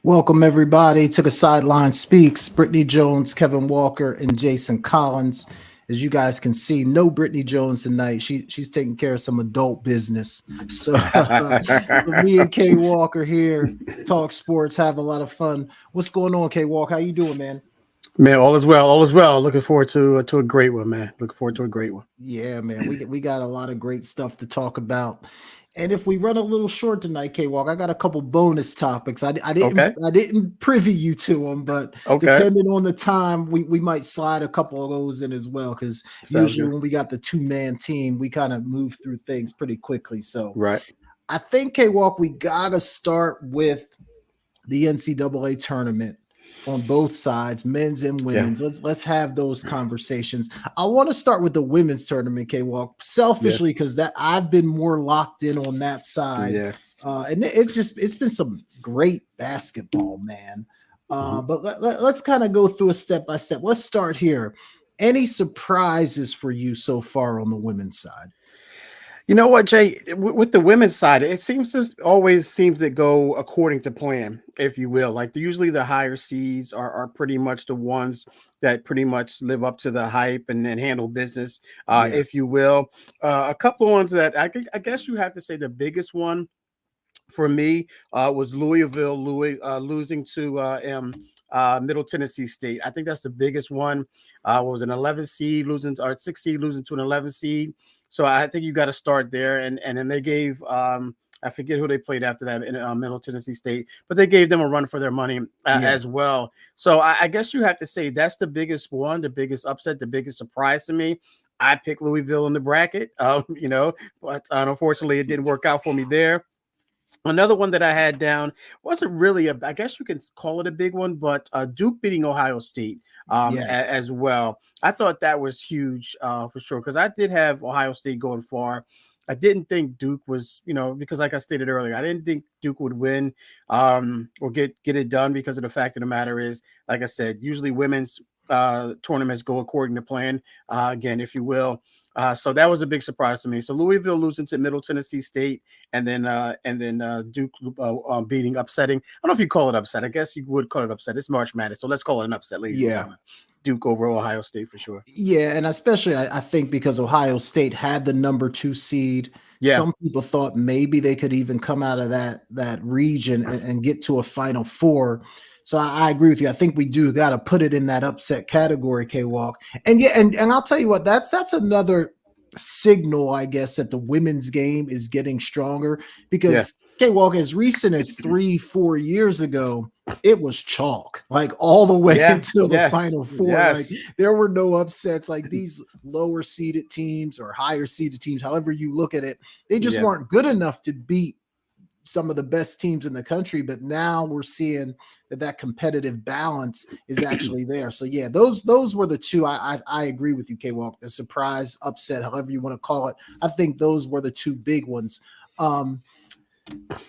Welcome everybody to the Sideline Speaks. Brittany Jones, Kevin Walker, and Jason Collins. As you guys can see, no Brittany Jones tonight. She's taking care of some adult business. So me and Kay Walker here, talk sports, have a lot of fun. What's going on, Kay Walker? How you doing, man? Man, all is well. All is well. Looking forward to a great one, man. Looking forward to a great one. Yeah, man. We got a lot of great stuff to talk about. And if we run a little short tonight, K Walk, I got a couple bonus topics. Okay. I didn't privy you to them, but Okay. depending on the time, we might slide a couple of those in as well. Because Sounds usually good. when we got the 2-man team, we kind of move through things pretty quickly. So Right. I think K Walk, we gotta start with the NCAA tournament on both sides, men's and Yeah. women's. Let's have those conversations. I want to start with the women's tournament, K Walk, Yeah. selfishly because that I've been more locked in on that side, Yeah. and it's been some great basketball, man. Mhm. But let's kind of go through a step by step. Let's start here. Any surprises for you so far on the women's side? You know what, Jay? With the women's side, it seems to always seems to go according to plan, if you will. Like usually the higher seeds are pretty much the ones that pretty much live up to the hype and handle business, Yeah, if you will. A couple of ones that I guess you have to say the biggest one for me was losing to Middle Tennessee State. I think that's the biggest one. Was an 11 seed losing or 6 seed losing to an 11 seed. So I think you got to start there. And then they gave I forget who they played after that in Middle Tennessee State, but they gave them a run for their money yeah. as well. So I guess you have to say that's the biggest one, the biggest upset, the biggest surprise to me. I picked Louisville in the bracket, but unfortunately it didn't work out for me there. Another one that I had down wasn't really I guess you can call it a big one, but Duke beating Ohio State Yes. as well. I thought that was huge for sure because I did have Ohio State going far. I didn't think Duke was, because like I stated earlier, I didn't think Duke would win or get it done because of the fact of the matter is, like I said, usually women's tournaments go according to plan, again, if you will. So that was a big surprise to me. So Louisville losing to Middle Tennessee State, and then Duke upsetting. I don't know if you call it upset. I guess you would call it upset. It's March Madness, so let's call it an upset, ladies and Yeah. gentlemen. Duke over Ohio State for sure. Yeah, and especially I think because Ohio State had the number 2 seed, Yeah, some people thought maybe they could even come out of that region and get to a Final Four. So I agree with you. I think we do got to put it in that upset category, K Walk. And yeah, and I'll tell you what, that's another signal, I guess, that the women's game is getting stronger yeah, because K Walk, as recent as 3-4 years ago, it was chalk, like all the way yeah, until the yes, Final Four. Like yes, there were no upsets. Like these lower seeded teams or higher seeded teams, however you look at it, they just yeah, weren't good enough to beat some of the best teams in the country. But now we're seeing that competitive balance is actually there. So yeah, those were the two. I agree with you, K Walk. The surprise, upset, however you want to call it. I think those were the two big ones.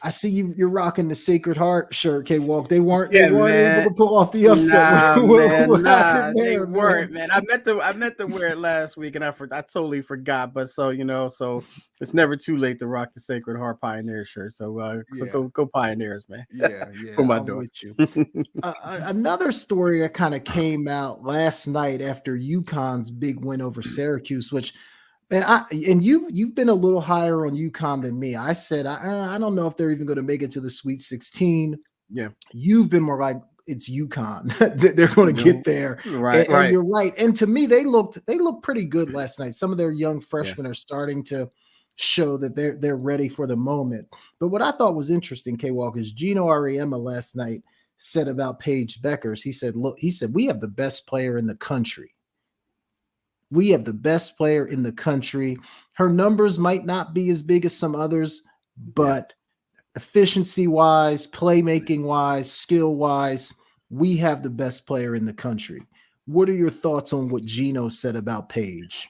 I see you're rocking the Sacred Heart shirt, K Walk. They yeah, weren't able man. to pull off the upset. Nah, man, What nah, happened they there, man? weren't, man. I meant to wear it last week, and I totally forgot. But so it's never too late to rock the Sacred Heart Pioneer shirt. So Yeah, go Pioneers, man. yeah. For my I'm daughter. with you. Another story that kind of came out last night after UConn's big win over Syracuse, which and you've been a little higher on UConn than me. I said I don't know if they're even going to make it to the Sweet 16. Yeah, You've been more like it's UConn. They're going to no, get there, right, and right. you're right. And to me, they looked pretty good last night. Some of their young Yeah, freshmen are starting to show that they're ready for the moment. But what I thought was interesting, K Walk, is Gino Ariema last night said about Paige Beckers. He said, "Look, we have the best player in the country. We have the best player in the country. Her numbers might not be as big as some others, yeah. but efficiency wise, playmaking wise, skill wise, we have the best player in the country." What are your thoughts on what Gino said about Paige?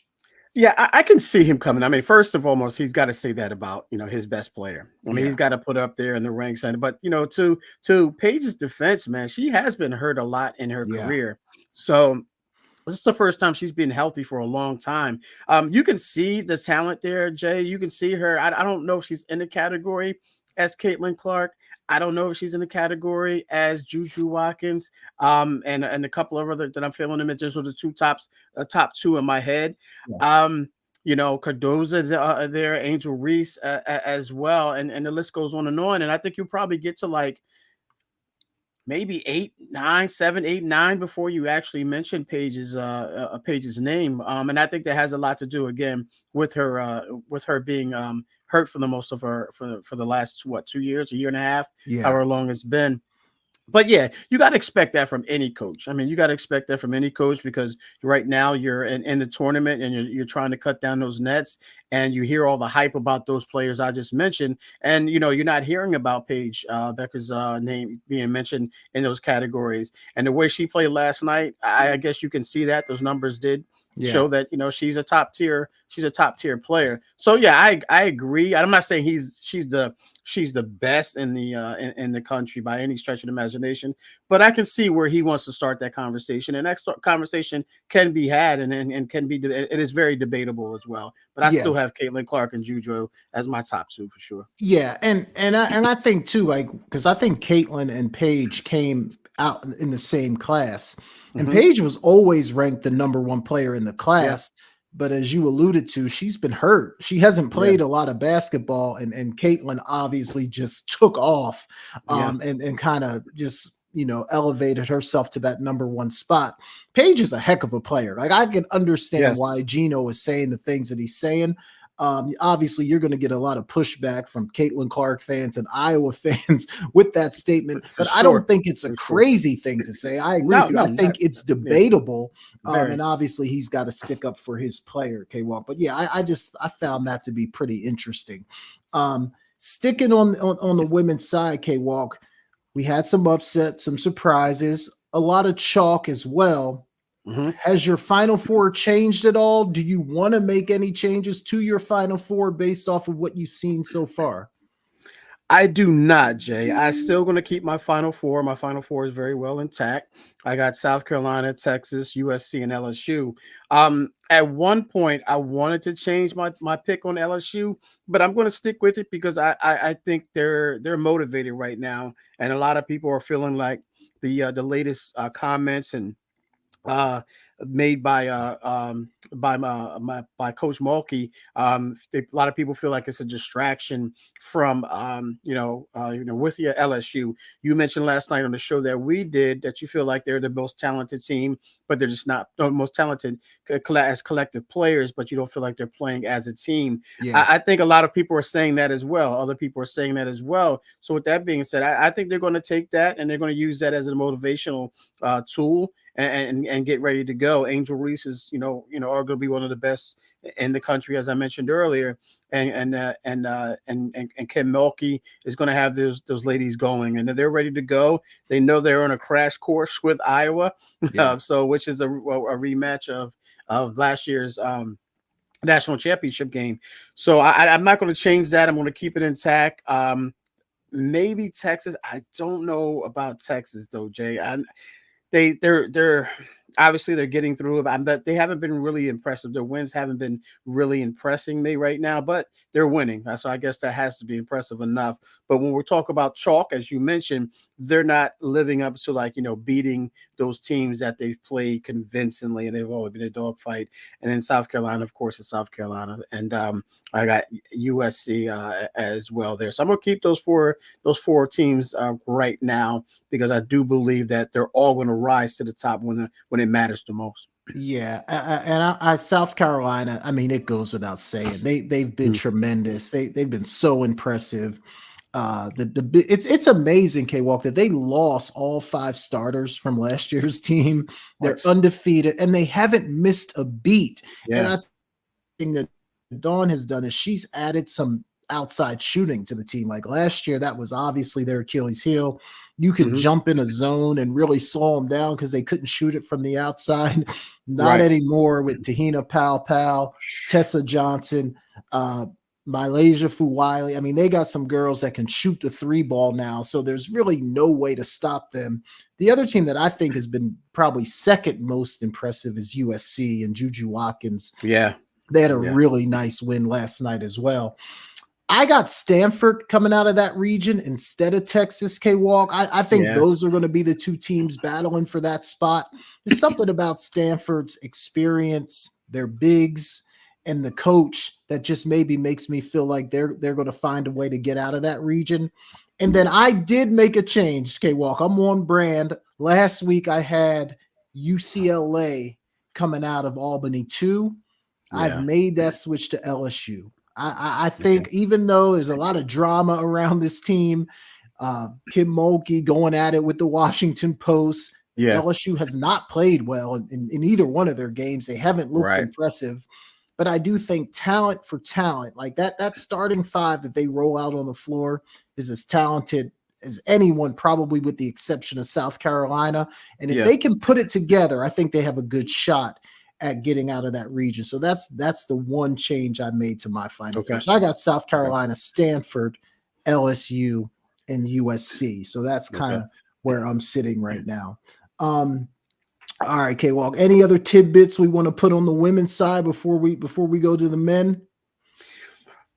Yeah, I can see him coming. I mean, first of almost, he's got to say that about his best player. I mean, he's Yeah, got to put up there in the ranks. But to Paige's defense, man, she has been hurt a lot in her yeah, career. So this is the first time she's been healthy for a long time. You can see the talent there, Jay. You can see her. I don't know if she's in the category as Caitlin Clark. I don't know if she's in the category as Juju Watkins, and a couple of other that I'm feeling them. Just are the top two in my head. Yeah. Cardoza there, Angel Reese as well, and the list goes on. And I think you'll probably get to like maybe 8, 9, 7, 8, 9 before you actually mention Paige's name. And I think that has a lot to do again with her being hurt for the most of her for the last 2 years, a year and a half, however long it's been. But yeah, you got to expect that from any coach. I mean, you got to expect that from any coach because right now you're in the tournament and you're trying to cut down those nets, and you hear all the hype about those players I just mentioned, and you're not hearing about Paige Becker's name being mentioned in those categories. And the way she played last night, I guess you can see that those numbers did show that she's a top tier player. So yeah, I agree. I'm not saying she's the best in the country by any stretch of the imagination, but I can see where he wants to start that conversation, and that conversation can be had and can be it is very debatable as well. But I still have Caitlin Clark and Juju as my top two for sure. Yeah, and I think too, like, because I think Caitlin and Paige came out in the same class, and Paige was always ranked the number one player in the class. But as you alluded to, she's been hurt. She hasn't played a lot of basketball, and Caitlin obviously just took off, and kind of just elevated herself to that number one spot. Paige is a heck of a player. Like, I can understand why Gino is saying the things that he's saying. Obviously, you're going to get a lot of pushback from Caitlin Clark fans and Iowa fans with that statement, but I don't think it's a crazy thing to say. I agree with you. I think it's debatable, and obviously he's got to stick up for his player, K-Walk. But yeah, I found that to be pretty interesting. Sticking on the women's side, K-Walk, we had some upsets, some surprises, a lot of chalk as well. Has your Final Four changed at all? Do you want to make any changes to your Final Four based off of what you've seen so far? I do not, Jay. I'm still going to keep my Final Four. My Final Four is very well intact. I got South Carolina, Texas, USC, and LSU. At one point, I wanted to change my pick on LSU, but I'm going to stick with it because I think they're motivated right now, and a lot of people are feeling like the latest comments and made by Coach Mulkey. A lot of people feel like it's a distraction from with your LSU. You mentioned last night on the show that we did that you feel like they're the most talented team, but they're just not the most talented as collective players, but you don't feel like they're playing as a team. I think a lot of people are saying that as well. Other people are saying that as well. So with that being said, I think they're going to take that and they're going to use that as a motivational tool and get ready to go. Angel Reese is, are going to be one of the best in the country, as I mentioned earlier, and Kim Mulkey is going to have those ladies going, and they're ready to go. They know they're on a crash course with Iowa, so which is a rematch of last year's national championship game. So I'm not going to change that. I'm going to keep it intact. Maybe Texas. I don't know about Texas though, Jay. They're obviously they're getting through, but they haven't been really impressive. Their wins haven't been really impressing me right now, but they're winning. So I guess that has to be impressive enough. But when we talk about chalk, as you mentioned, they're not living up to beating those teams that they've played convincingly, and they've always been a dogfight. And then South Carolina, of course, is South Carolina, and I got USC as well there. So I'm gonna keep those four teams right now because I do believe that they're all going to rise to the top when it matters the most. Yeah, and South Carolina, I mean, it goes without saying they've been tremendous. They've been so impressive. It's amazing, K-Walk, that they lost all 5 starters from last year's team. They're undefeated and they haven't missed a beat. And I think that Dawn has done is she's added some outside shooting to the team. Like last year, that was obviously their Achilles heel. You could jump in a zone and really slow them down because they couldn't shoot it from the outside. Not anymore with Tahina Pal, Tessa Johnson, Malaysia Fuwiley. I mean, they got some girls that can shoot the 3 ball now, so there's really no way to stop them. The other team that I think has been probably second most impressive is USC and Juju Watkins. Yeah. They had a really nice win last night as well. I got Stanford coming out of that region instead of Texas, K-Walk. I think Yeah, those are going to be the two teams battling for that spot. There's something about Stanford's experience, their bigs, and the coach that just maybe makes me feel like they're going to find a way to get out of that region. And then I did make a change, K-Walk. I'm on brand. Last week I had UCLA coming out of Albany 2. I've yeah. made that switch to LSU. I Okay. think even though there's a lot of drama around this team, Kim Mulkey going at it with the Washington Post, Yeah, LSU has not played well in either one of their games. They haven't looked right. impressive. But I do think talent for talent, like that starting five that they roll out on the floor is as talented as anyone, probably with the exception of South Carolina. And if Yeah. they can put it together, I think they have a good shot at getting out of that region. So that's the one change I made to my Final Four. Okay. So I got South Okay. Carolina, Stanford, LSU, and USC. So that's kind Okay. of where I'm sitting right now. All right, K Walk. Any other tidbits we want to put on the women's side before we go to the men?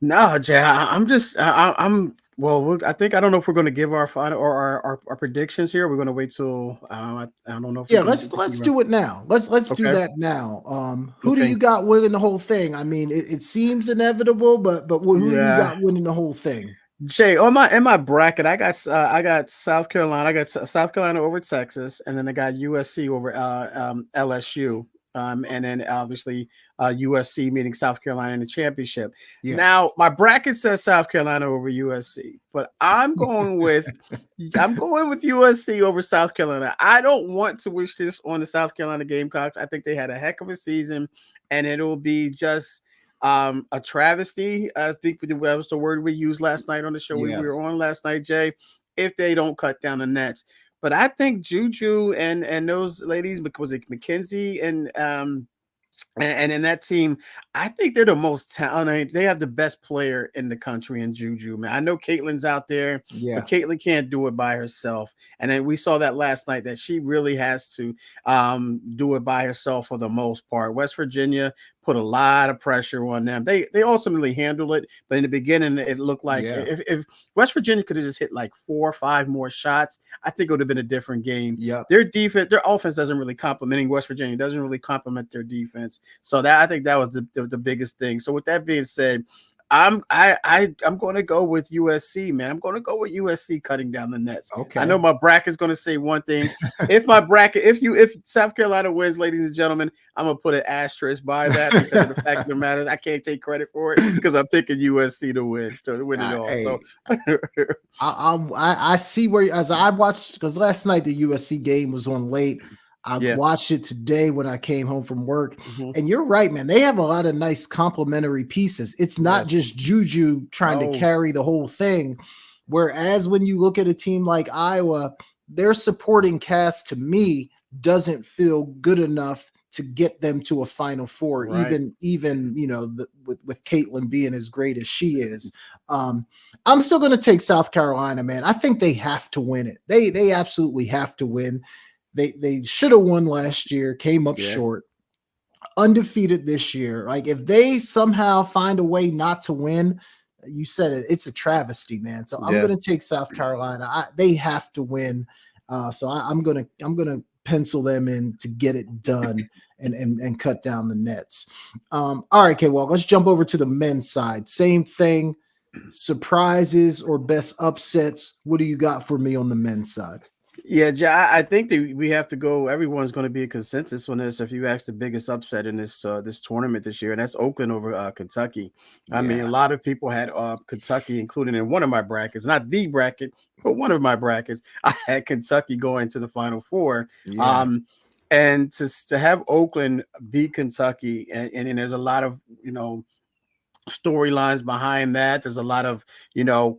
No, Jay, I'm just I'm well. I think I don't know if we're going to give our final or our predictions here. We're going to wait till I don't know if we Yeah, can. let's do it now. Let's do Okay. that now. Who do Okay. you got winning the whole thing? I mean, it seems inevitable, but who do you Yeah. got winning the whole thing? Jay, on my in my bracket, I got South Carolina. I got South Carolina over Texas, and then I got USC over LSU. And then obviously USC meeting South Carolina in the championship. Yeah. Now my bracket says South Carolina over USC, but I'm going with USC over South Carolina. I don't want to wish this on the South Carolina Gamecocks. I think they had a heck of a season, and it'll be just a travesty. I think that was the word we used last night on the show we Yes. were on last night, Jay. If they don't cut down the nets, but I think Juju and those ladies, because it McKenzie and in that team, I think they're the most talented. They have the best player in the country in Juju, man. I know Caitlin's out there, but Yeah. Caitlin can't do it by herself. And then we saw that last night that she really has to do it by herself for the most part. West Virginia put a lot of pressure on them. They ultimately handled it, but in the beginning, it looked like Yeah. if West Virginia could have just hit like 4 or 5 more shots, I think it would have been a different game. Yep. Their defense, their offense doesn't really complementing West Virginia, doesn't really complement their defense. So that I think that was the biggest thing. So with that being said, I'm going to go with USC, man. I'm going to go with USC cutting down the nets. I know Okay. my bracket's going to say one thing. If South Carolina wins, ladies and gentlemen, I'm gonna put an asterisk by that because of the fact of the matter, I can't take credit for it because I'm picking USC to win it all. Hey, So I see where as I watched because last night the USC game was on late. I yeah. watched it today when I came home from work, Mm-hmm. and you're right, man. They have a lot of nice complementary pieces. It's not Yes. just Juju trying to No. carry the whole thing. Whereas when you look at a team like Iowa, their supporting cast to me doesn't feel good enough to get them to a Final Four, Right. even with Caitlin being as great as she is. I'm still going to take South Carolina, man. I think they have to win it. They absolutely have to win. They should have won last year, came up short, undefeated this year. Like if they somehow find a way not to win, you said it, it's a travesty, man. So I'm Yeah. going to take South Carolina. They have to win. So I'm gonna pencil them in to get it done and cut down the nets. All right, okay. Well, let's jump over to the men's side. Same thing. Surprises or best upsets. What do you got for me on the men's side? Yeah, I think that we have to go. Everyone's going to be a consensus on this. If you ask the biggest upset in this tournament this year, and that's Oakland over Kentucky. I mean, a lot of people had Kentucky included in one of my brackets, not the bracket, but one of my brackets. I had Kentucky going to the Final Four. Yeah. And to have Oakland beat Kentucky, and there's a lot of storylines behind that. There's a lot of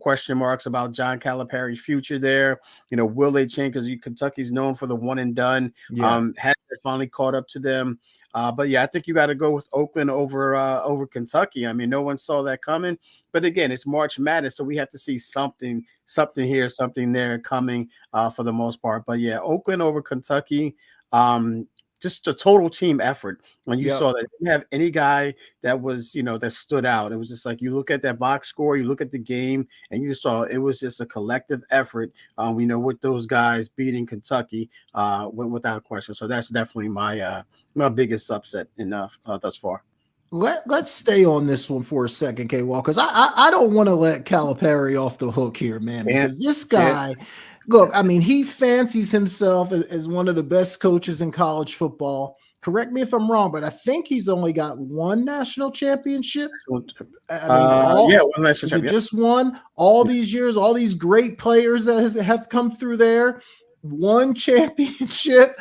question marks about John Calipari's future there. Will they change? Because Kentucky's known for the one and done. Yeah. Has it finally caught up to them? But yeah, I think you got to go with Oakland over Kentucky. I mean, no one saw that coming. But again, it's March Madness, so we have to see something here, something there coming for the most part. But yeah, Oakland over Kentucky. just a total team effort. When you Yep. saw that, you didn't have any guy that was, that stood out. It was just like you look at that box score, you look at the game, and you saw it was just a collective effort. With those guys beating Kentucky, without question. So that's definitely my biggest upset enough thus far. Let's stay on this one for a second, K Wall, because I don't want to let Calipari off the hook here, man, Can't, because this can't. guy, look, I mean, he fancies himself as one of the best coaches in college football. Correct me if I'm wrong, but I think he's only got one national championship. I mean, Yeah, one last is it yep. just one? All these years, all these great players that have come through there, one championship.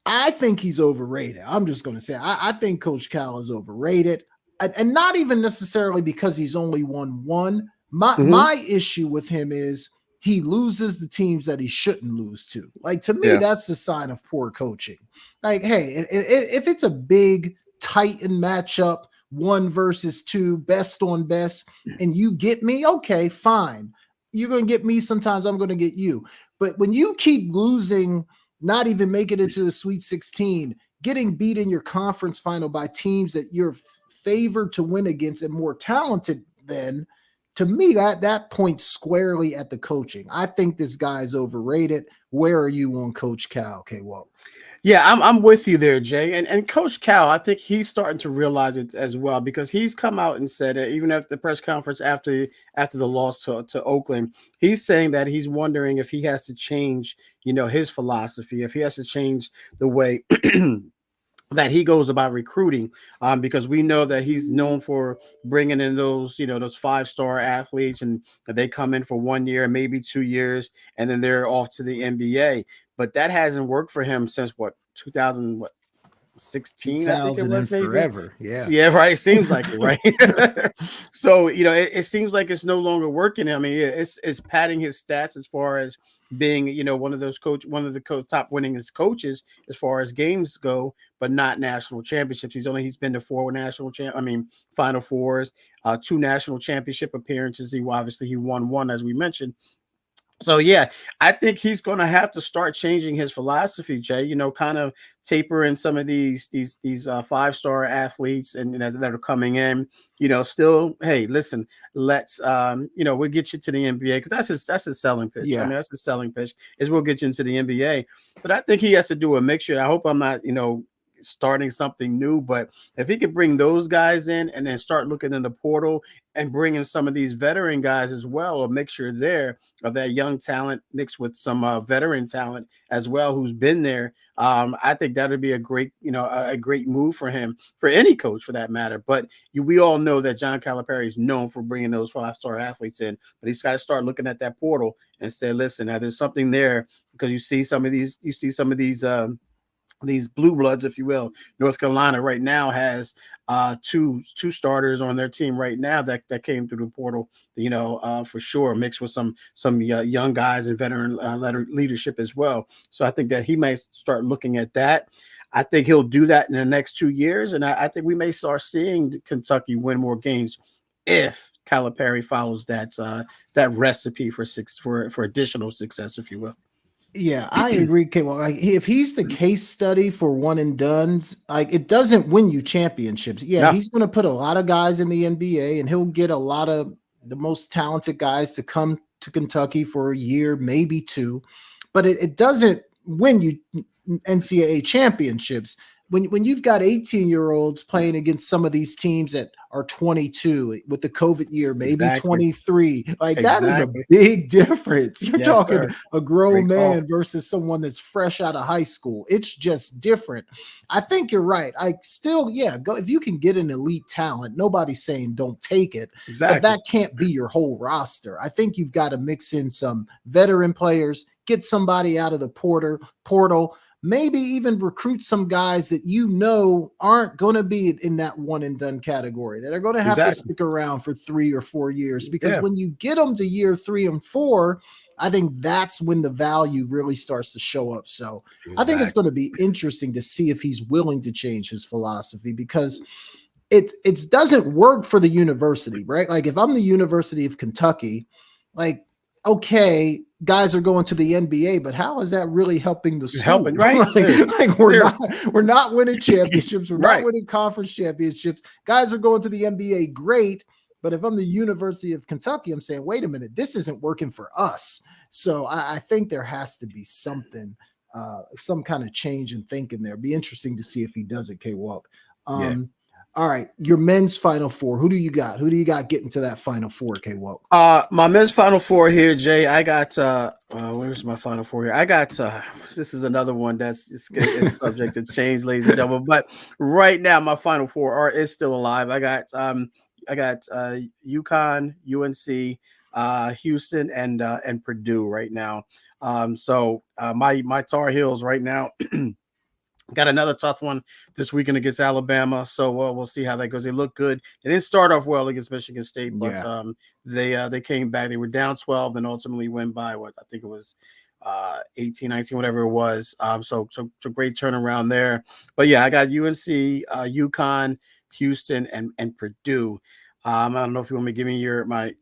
I think he's overrated. I'm just going to say, I think Coach Cal is overrated, and not even necessarily because he's only won one. My issue with him is he loses the teams that he shouldn't lose to. Like, to me, that's a sign of poor coaching. Like, hey, if it's a big tightened matchup, 1 versus 2, best on best, and you get me, okay, fine. You're going to get me sometimes, I'm going to get you. But when you keep losing, not even making it to the Sweet 16, getting beat in your conference final by teams that you're favored to win against and more talented than, to me, that points squarely at the coaching. I think this guy's overrated. Where are you on Coach Cal, K-Walk? Yeah, I'm with you there, Jay. And Coach Cal, I think he's starting to realize it as well, because he's come out and said it, even at the press conference after the loss to Oakland, he's saying that he's wondering if he has to change, his philosophy, if he has to change the way that he goes about recruiting, because we know that he's known for bringing in those 5-star athletes, and they come in for 1 year, maybe 2 years, and then they're off to the NBA. But that hasn't worked for him since 2016, I think it was, maybe. Forever. Yeah, right. Seems like it, right? So, it seems like it's no longer working. I mean, it's padding his stats as far as being, one of the top winningest coaches as far as games go, but not national championships. He's been to 4 Final Fours, 2 national championship appearances. He won 1, as we mentioned. So yeah, I think he's going to have to start changing his philosophy, Jay. Kind of tapering some of these 5-star athletes and that are coming in. Still, hey, listen, let's we'll get you to the NBA, because that's his selling pitch. Yeah. I mean, that's his selling pitch, is we'll get you into the NBA. But I think he has to do a mixture. I hope I'm not starting something new, but if he could bring those guys in and then start looking in the portal and bring in some of these veteran guys as well, a mixture there of that young talent mixed with some veteran talent as well who's been there, I think that would be a great move for him, for any coach for that matter. But we all know that John Calipari is known for bringing those 5-star athletes in, but he's got to start looking at that portal and say, listen, now there's something there, because you see some of these blue bloods, if you will. North Carolina right now has two starters on their team right now that came through the portal, for sure, mixed with some young guys and veteran leadership as well. So I think that he may start looking at that. I think he'll do that in the next 2 years, and I think we may start seeing Kentucky win more games if Calipari follows that recipe for additional success, if you will. Yeah, I agree, K. Well, like, if he's the case study for one and dones, like, it doesn't win you championships. Yeah, No. He's going to put a lot of guys in the NBA, and he'll get a lot of the most talented guys to come to Kentucky for a year, maybe 2, but it doesn't win you NCAA championships. When you've got 18-year-olds playing against some of these teams that are 22 with the COVID year, maybe Exactly. 23, that is a big difference. You're talking sir. a grown Great man call. versus someone that's fresh out of high school. It's just different. I think you're right. I still, go if you can get an elite talent, nobody's saying don't take it. Exactly. But that can't be your whole roster. I think you've got to mix in some veteran players, get somebody out of the portal, maybe even recruit some guys that aren't going to be in that one and done category, that are going to have to stick around for 3 or 4 years. Because when you get them to year 3 and 4, I think that's when the value really starts to show up. So I think it's going to be interesting to see if he's willing to change his philosophy, because it doesn't work for the university, right? Like, if I'm the University of Kentucky, like, okay, guys are going to the NBA, but how is that really helping the It's school? helping, right? like we're not winning championships, we're not Right. winning conference championships. Guys are going to the NBA, great. But if I'm the University of Kentucky, I'm saying, wait a minute, this isn't working for us. So I think there has to be something, some kind of change in thinking there. Be interesting to see if he does it, K Walk. Yeah. All right, your men's final four. Who do you got? Who do you got getting to that final four, K Walk? My men's final four here, Jay. I got where's my final four here? I got this is another one it's subject to change, ladies and gentlemen. But is still alive. I got UConn, UNC, Houston, and Purdue right now. My Tar Heels right now. Got another tough one this weekend against Alabama, so we'll see how that goes. They look good. They didn't start off well against Michigan State, but they came back. They were down 12 and ultimately win by what I think it was 18, 19, whatever it was. So great turnaround there. But yeah, I got UNC, UConn, Houston, and Purdue. I don't know if you want me to give me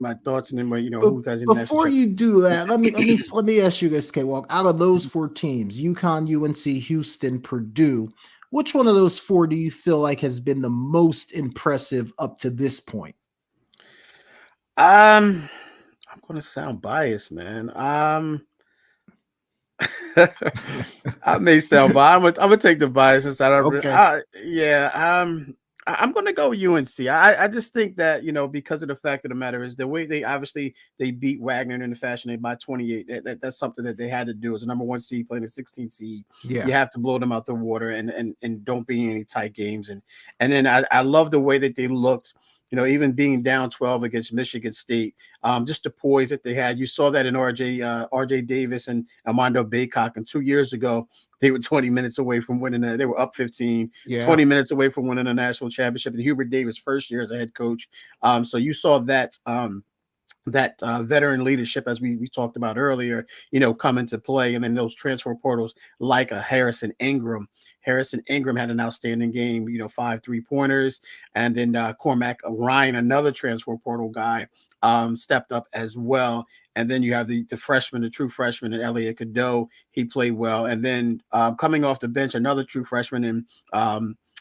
my thoughts and then who guys in before you do that, let me ask you this, K Walk. Out of those four teams, UConn, UNC, Houston, Purdue, which one of those four do you feel like has been the most impressive up to this point? I'm gonna sound biased, man. I may sound biased. I'm gonna take the bias inside. I'm gonna go UNC. I just think that because of the fact of the matter is the way they beat Wagner in the fashion they by 28. That's something that they had to do as a number one seed playing a 16 seed. Yeah, you have to blow them out the water and don't be in any tight games. And then I love the way that they looked. Even being down 12 against Michigan State, just the poise that they had. You saw that in RJ Davis and Armando Baycock. And 2 years ago, they were 20 minutes away from winning. They were up 15, 20 minutes away from winning a national championship. And Hubert Davis' first year as a head coach. So you saw that. That veteran leadership, as we talked about earlier, come into play. And then those transfer portals like a Harrison Ingram. Harrison Ingram had an outstanding game, 5 3-pointers. And then Cormac Ryan, another transfer portal guy, stepped up as well. And then you have the freshman, the true freshman, and Elliot Cadeau. He played well. And then coming off the bench, another true freshman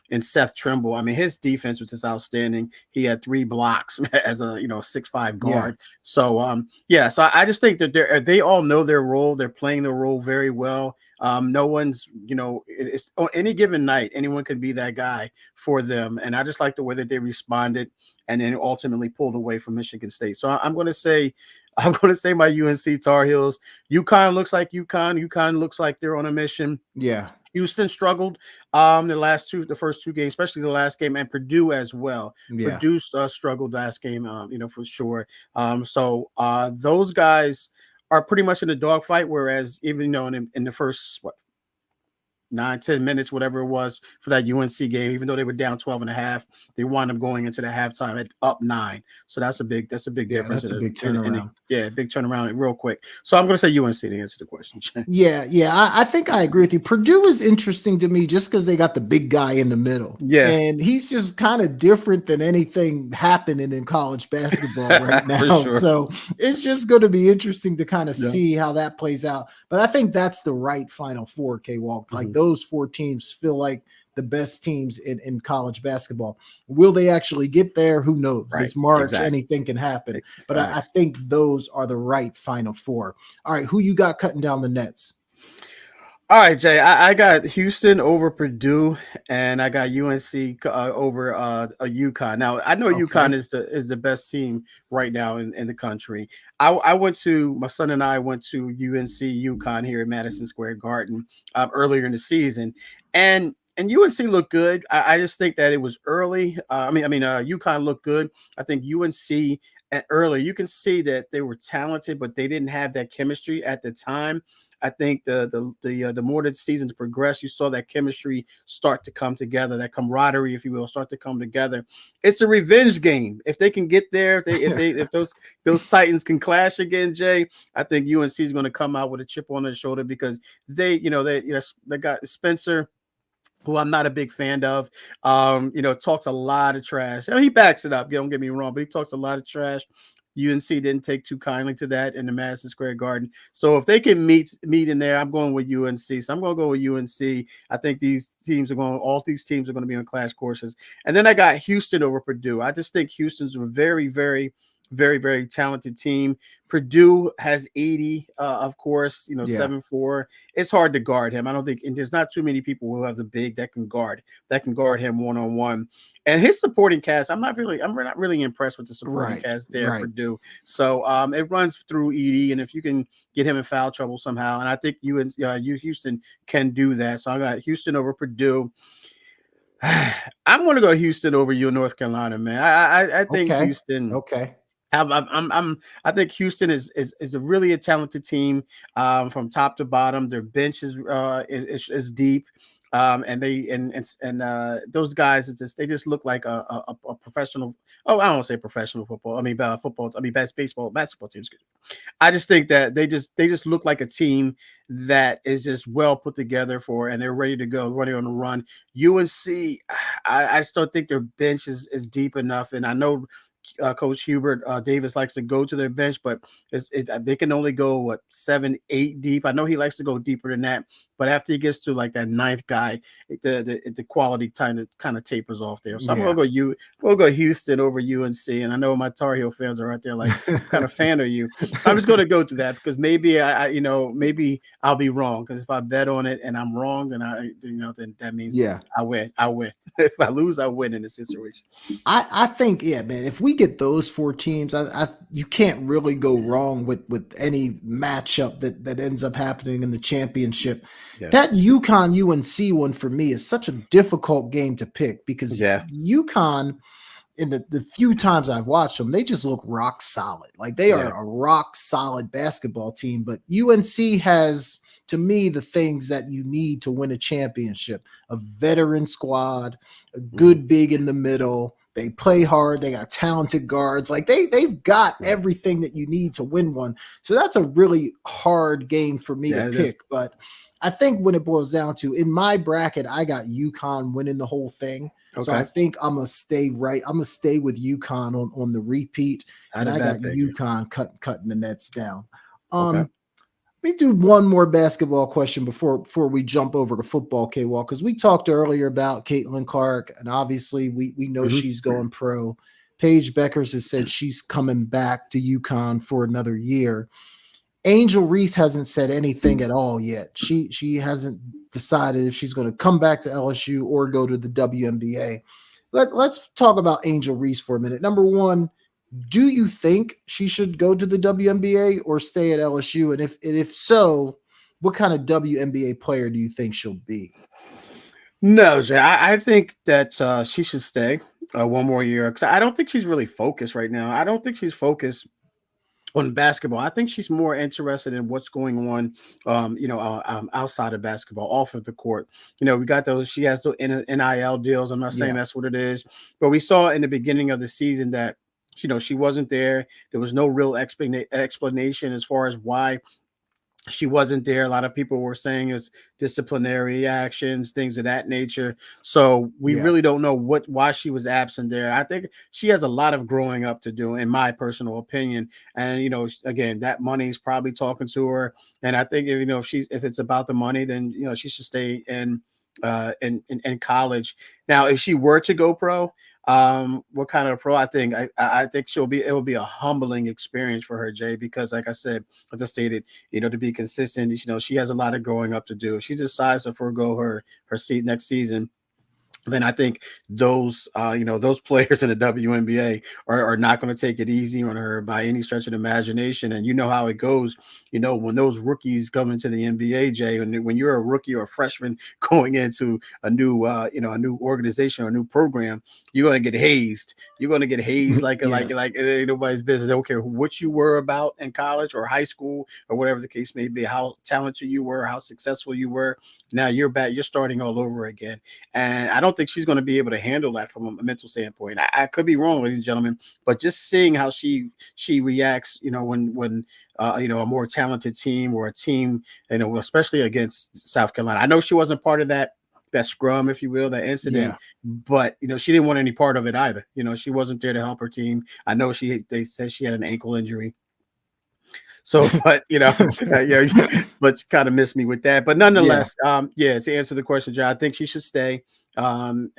and Seth Trimble. I mean, his defense was just outstanding. He had 3 blocks as a 6'5" guard. Yeah. So so I just think that they all know their role. They're playing their role very well. No one's it's on any given night, anyone could be that guy for them. And I just like the way that they responded and then ultimately pulled away from Michigan State. So I'm going to say my UNC Tar Heels. UConn looks like UConn. UConn looks like they're on a mission. Yeah. Houston struggled the first 2 games, especially the last game, and Purdue as well. Yeah. Purdue struggled last game, for sure. So those guys are pretty much in the dogfight, whereas even in the first 9-10 minutes, whatever it was for that UNC game, even though they were down 12.5, they wound up going into the halftime at up 9. So that's a big difference. That's a big turnaround. Big turnaround real quick. So I'm going to say UNC to answer the question. I think I agree with you. Purdue is interesting to me just because they got the big guy in the middle. Yeah. And he's just kind of different than anything happening in college basketball right now. Sure. So it's just going to be interesting to kind of see how that plays out. But I think that's the right Final Four, K-Walk. Like those 4 teams feel like the best teams in college basketball. Will they actually get there? Who knows? Right. It's March. Exactly. Anything can happen. But I think those are the right Final Four. All right. Who you got cutting down the nets? All right, Jay, I got Houston over Purdue, and I got UNC over a UConn. Now, I know UConn is the best team right now in the country. My son and I went to UNC UConn here at Madison Square Garden earlier in the season, and UNC looked good. I just think that it was early. UConn looked good. I think UNC early, you can see that they were talented, but they didn't have that chemistry at the time. I think the more the seasons progress, you saw that chemistry start to come together, that camaraderie, if you will, start to come together. It's a revenge game. If they can get there, if those Titans can clash again, Jay, I think UNC is going to come out with a chip on their shoulder because they got Spencer, who I'm not a big fan of, talks a lot of trash. He backs it up. Don't get me wrong, but he talks a lot of trash. UNC didn't take too kindly to that in the Madison Square Garden. So if they can meet in there, I'm going with UNC. So I'm going to go with UNC. I think all these teams are going to be on clash courses. And then I got Houston over Purdue. I just think Houston's a very, very, very, very talented team. Purdue has 80, of course, Yeah. 7'4". It's hard to guard him. I don't think, and there's not too many people who have the big that can guard him one-on-one. And his supporting cast, I'm not really impressed with the supporting Right. cast there at Right. Purdue. So it runs through Edie, and if you can get him in foul trouble somehow, and I think Houston can do that. So I got Houston over Purdue. I'm going to go Houston over you in North Carolina, man. I think Okay. Houston. Okay. I think Houston is a really a talented team from top to bottom. Their bench is deep. And those guys they just look like a professional. Oh, I don't want to say professional football. I mean football. I mean basketball teams. I just think that they just look like a team that is just well put together and they're ready to go, running on the run. UNC, I still think their bench is deep enough, and I know Coach Hubert Davis likes to go to their bench, but they can only go 7, 8 deep. I know he likes to go deeper than that, but after he gets to like that ninth guy, the quality kind of tapers off there. So I'm gonna go Houston over UNC, and I know my Tar Heel fans are out there like, what kind of fan are you? I'm just gonna go through that because maybe maybe I'll be wrong, because if I bet on it and I'm wrong, then then that means I win. If I lose, I win in this situation. I think, yeah, man, if we get those 4 teams, you can't really go wrong with any matchup that ends up happening in the championship. Yeah. That UConn UNC one for me is such a difficult game to pick because UConn, in the few times I've watched them, they just look rock solid. Like they are a rock solid basketball team, but UNC has, to me, the things that you need to win a championship: a veteran squad, a good big in the middle. They play hard. They got talented guards. Like they've got everything that you need to win one. So that's a really hard game for me to pick. But I think when it boils down to, in my bracket, I got UConn winning the whole thing. Okay. So I think I'm gonna stay right. I'm gonna stay with UConn on the repeat, and I got UConn cutting the Nets down. Let me do one more basketball question before we jump over to football, K-Walk, because we talked earlier about Caitlin Clark, and obviously we know she's going pro. Paige Beckers has said she's coming back to UConn for another year. Angel Reese hasn't said anything at all yet. She hasn't decided if she's going to come back to LSU or go to the WNBA. Let's talk about Angel Reese for a minute. Number one, do you think she should go to the WNBA or stay at LSU? And if so, what kind of WNBA player do you think she'll be? No, Jay, I think that she should stay one more year, because I don't think she's really focused right now. I don't think she's focused on basketball. I think she's more interested in what's going on, outside of basketball, off of the court. We got those. She has those NIL deals. I'm not saying that's what it is, but we saw in the beginning of the season that she wasn't there. There was no real explanation as far as why she wasn't there. A lot of people were saying it's disciplinary actions, things of that nature. So we really don't know why she was absent there. I think she has a lot of growing up to do, in my personal opinion. And again, that money's probably talking to her. And I think if it's about the money, then she should stay in college. Now, if she were to go pro, what kind of pro? I think it will be a humbling experience for her, Jay, because like I said, as I stated, to be consistent, she has a lot of growing up to do. If she decides to forego her seat next season, then I think those players in the WNBA are not going to take it easy on her by any stretch of the imagination. And you know how it goes, when those rookies come into the NBA, Jay, and when you're a rookie or a freshman going into a new organization or a new program, you're going to get hazed. You're going to get hazed like nobody's business. They don't care what you were about in college or high school or whatever the case may be, how talented you were, how successful you were. Now you're back. You're starting all over again. And I don't think she's going to be able to handle that from a mental standpoint. I could be wrong, ladies and gentlemen, but just seeing how she reacts, when a more talented team or a team, especially against South Carolina. I know she wasn't part of that scrum, if you will, that incident. Yeah. But she didn't want any part of it either. She wasn't there to help her team. I know they said she had an ankle injury. So, but yeah, but you kind of missed me with that. But Yeah. nonetheless, yeah, to answer the question, John, I think she should stay in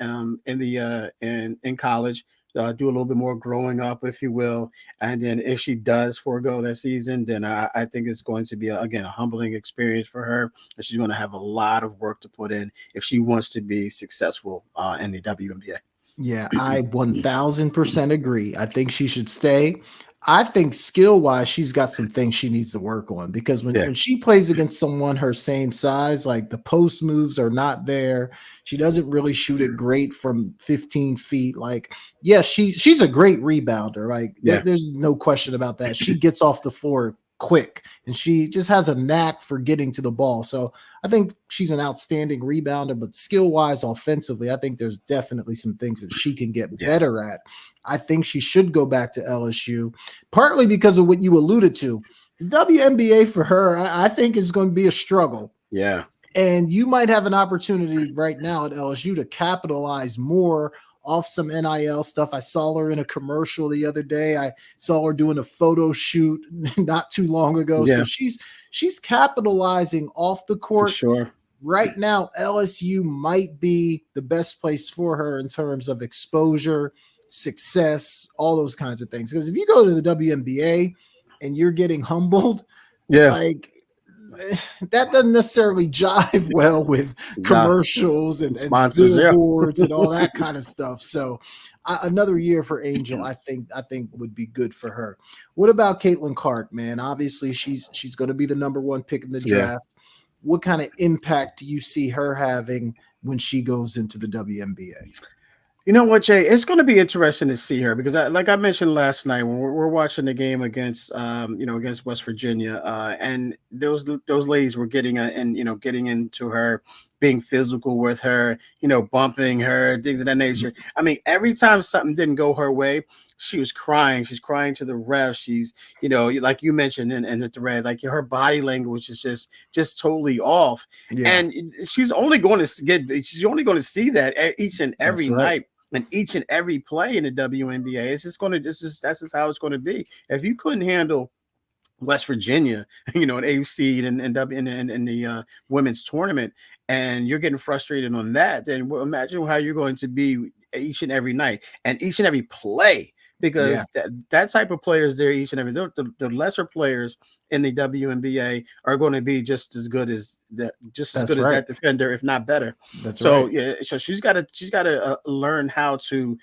the in college, do a little bit more growing up, if you will, and then if she does forego that season, then I think it's going to be again a humbling experience for her. And she's going to have a lot of work to put in if she wants to be successful in the WNBA. Yeah, I 1000% agree. I think she should stay. I think skill wise, she's got some things she needs to work on because Yeah, when she plays against someone her same size, like the post moves are not there. She doesn't really shoot it great from 15 feet. Like, yeah, she's a great rebounder. Like, yeah, there's no question about that. She gets off the floor quick and she just has a knack for getting to the ball. So I think she's an outstanding rebounder, but skill wise, offensively, I think there's definitely some things that she can get yeah, better at. I think she should go back to LSU, partly because of what you alluded to. The WNBA for her, I think, is going to be a struggle. yeah, And you might have an opportunity right now at LSU to capitalize more off some NIL stuff. I saw her in a commercial the other day. I saw her doing a photo shoot not too long ago. So yeah, she's capitalizing off the for court. sure. Right now, LSU might be the best place for her in terms of exposure, success, all those kinds of things. Because if you go to the WNBA and you're getting humbled, Yeah, like that doesn't necessarily jive well with nah, commercials and sponsors. Yeah, billboards and all that kind of stuff. So another year for Angel, I think would be good for her. What about Caitlin Clark, man? Obviously, she's going to be the number one pick in the yeah. draft. What kind of impact do you see her having when she goes into the WNBA? You know what, Jay? It's going to be interesting to see her because, like I mentioned last night, when we're watching the game against, against West Virginia, and those ladies were getting and getting into her, being physical with her, bumping her, things of that nature. I mean, every time something didn't go her way, she was crying. She's crying to the ref. She's, like you mentioned in the thread, like her body language is just totally off, Yeah, and she's only going to she's only going to see that each and every that's right. night and each and every play in the WNBA. It's just going to that's just how it's going to be. If you couldn't handle West Virginia, an eighth seed in the women's tournament, and you're getting frustrated on that, then imagine how you're going to be each and every night and each and every play. Yeah, Because that type of players there each and every the lesser players in the WNBA are going to be just as good as that's right. that defender, if not better. That's So right. yeah, so she's got to learn how to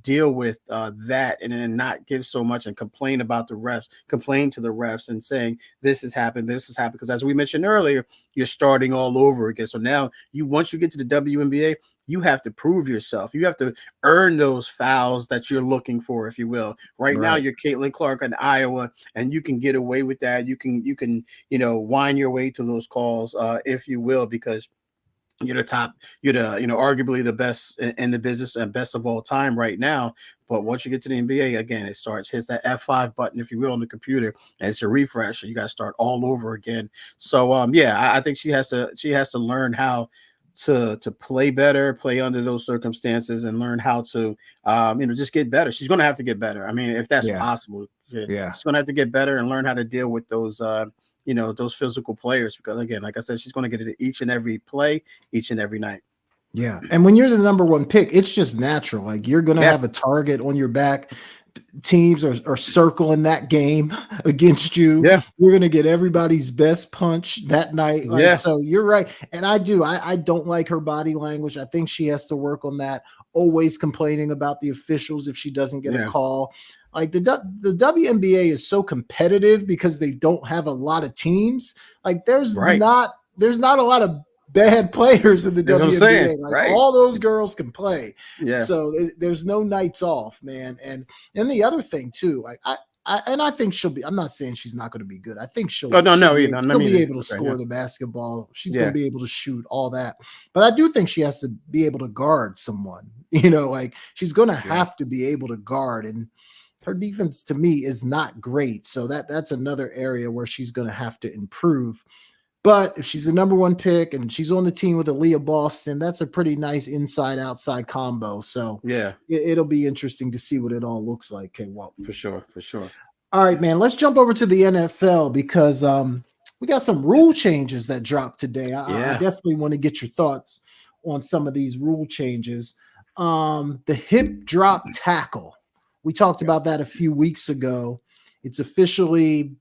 deal with that and then not give so much and complain about the refs, complain to the refs and saying this has happened. Because as we mentioned earlier, you're starting all over again. So now once you get to the WNBA, you have to prove yourself. You have to earn those fouls that you're looking for, if you will. Right now, Right. you're Caitlin Clark in Iowa, and you can get away with that. You can wind your way to those calls, if you will, because you're the top, you're the, arguably the best in the business and best of all time right now. But once you get to the NBA, again, hits that F5 button, if you will, on the computer, and it's a refresh. And you got to start all over again. So, yeah, I think she has to learn how to play better, play under those circumstances, and learn how to, just get better. She's going to have to get better. I mean, if that's Yeah. possible, Yeah. she's going to have to get better and learn how to deal with those, those physical players, because again, like I said, she's going to get it each and every play, each and every night. Yeah. And when you're the number one pick, it's just natural. Like you're going to Yeah, have a target on your back. Teams are circling that game against you. yeah, You're going to get everybody's best punch that night. Like, yeah, so you're right. And I don't like her body language. I think she has to work on that. Always complaining about the officials if she doesn't get a yeah. call. Like the WNBA is so competitive because they don't have a lot of teams. Like Right. there's not a lot of bad players in the That's what I'm saying. WNBA. Like Right. all those girls can play. Yeah. So there's no nights off, man. And the other thing too, like I think she'll be. I'm not saying she's not going to be good. I think Oh no, she'll no, be not she'll me be either. able to Okay, yeah, score the basketball. She's going to yeah, be able to shoot all that. But I do think she has to be able to guard someone. Like she's going to yeah. have to be able to guard, and her defense to me is not great. So that's another area where she's going to have to improve. But if she's the number one pick and she's on the team with Aaliyah Boston, that's a pretty nice inside outside combo. So Yeah, it'll be interesting to see what it all looks like. Okay, well, for sure, for sure. all right, man. Let's jump over to the NFL because we got some rule changes that dropped today. I Yeah, definitely want to get your thoughts on some of these rule changes. The hip drop tackle. We talked about that a few weeks ago. It's officially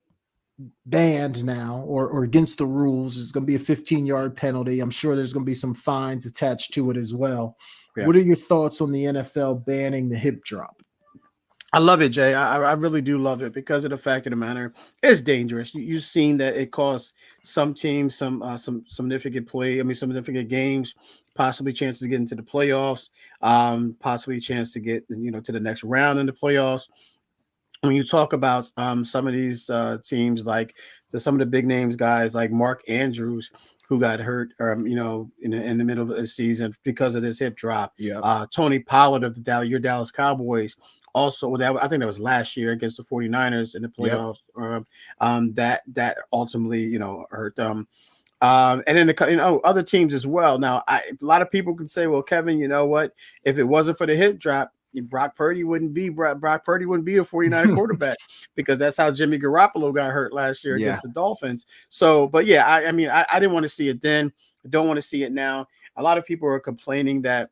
banned now or against the rules. It's going to be a 15-yard penalty. I'm sure there's going to be some fines attached to it as well. yeah. What are your thoughts on the NFL banning the hip drop? I love it, Jay. I really do love it because of the fact of the matter, it's dangerous. You've seen that it costs some teams some significant play. I mean, some significant games, possibly chances to get into the playoffs, possibly a chance to get to the next round in the playoffs. When you talk about some of these teams, like some of the big names guys like Mark Andrews, who got hurt, in the middle of the season because of this hip drop. Yeah. Tony Pollard of your Dallas Cowboys, also I think that was last year against the 49ers in the Yep. playoffs. That ultimately hurt them. And then other teams as well. Now, a lot of people can say, well, Kevin, you know what? If it wasn't for the hip drop, Brock Purdy wouldn't be a 49er quarterback because that's how Jimmy Garoppolo got hurt last year Yeah. against the Dolphins. So, but yeah, I mean, I didn't want to see it then. I don't want to see it now. A lot of people are complaining that,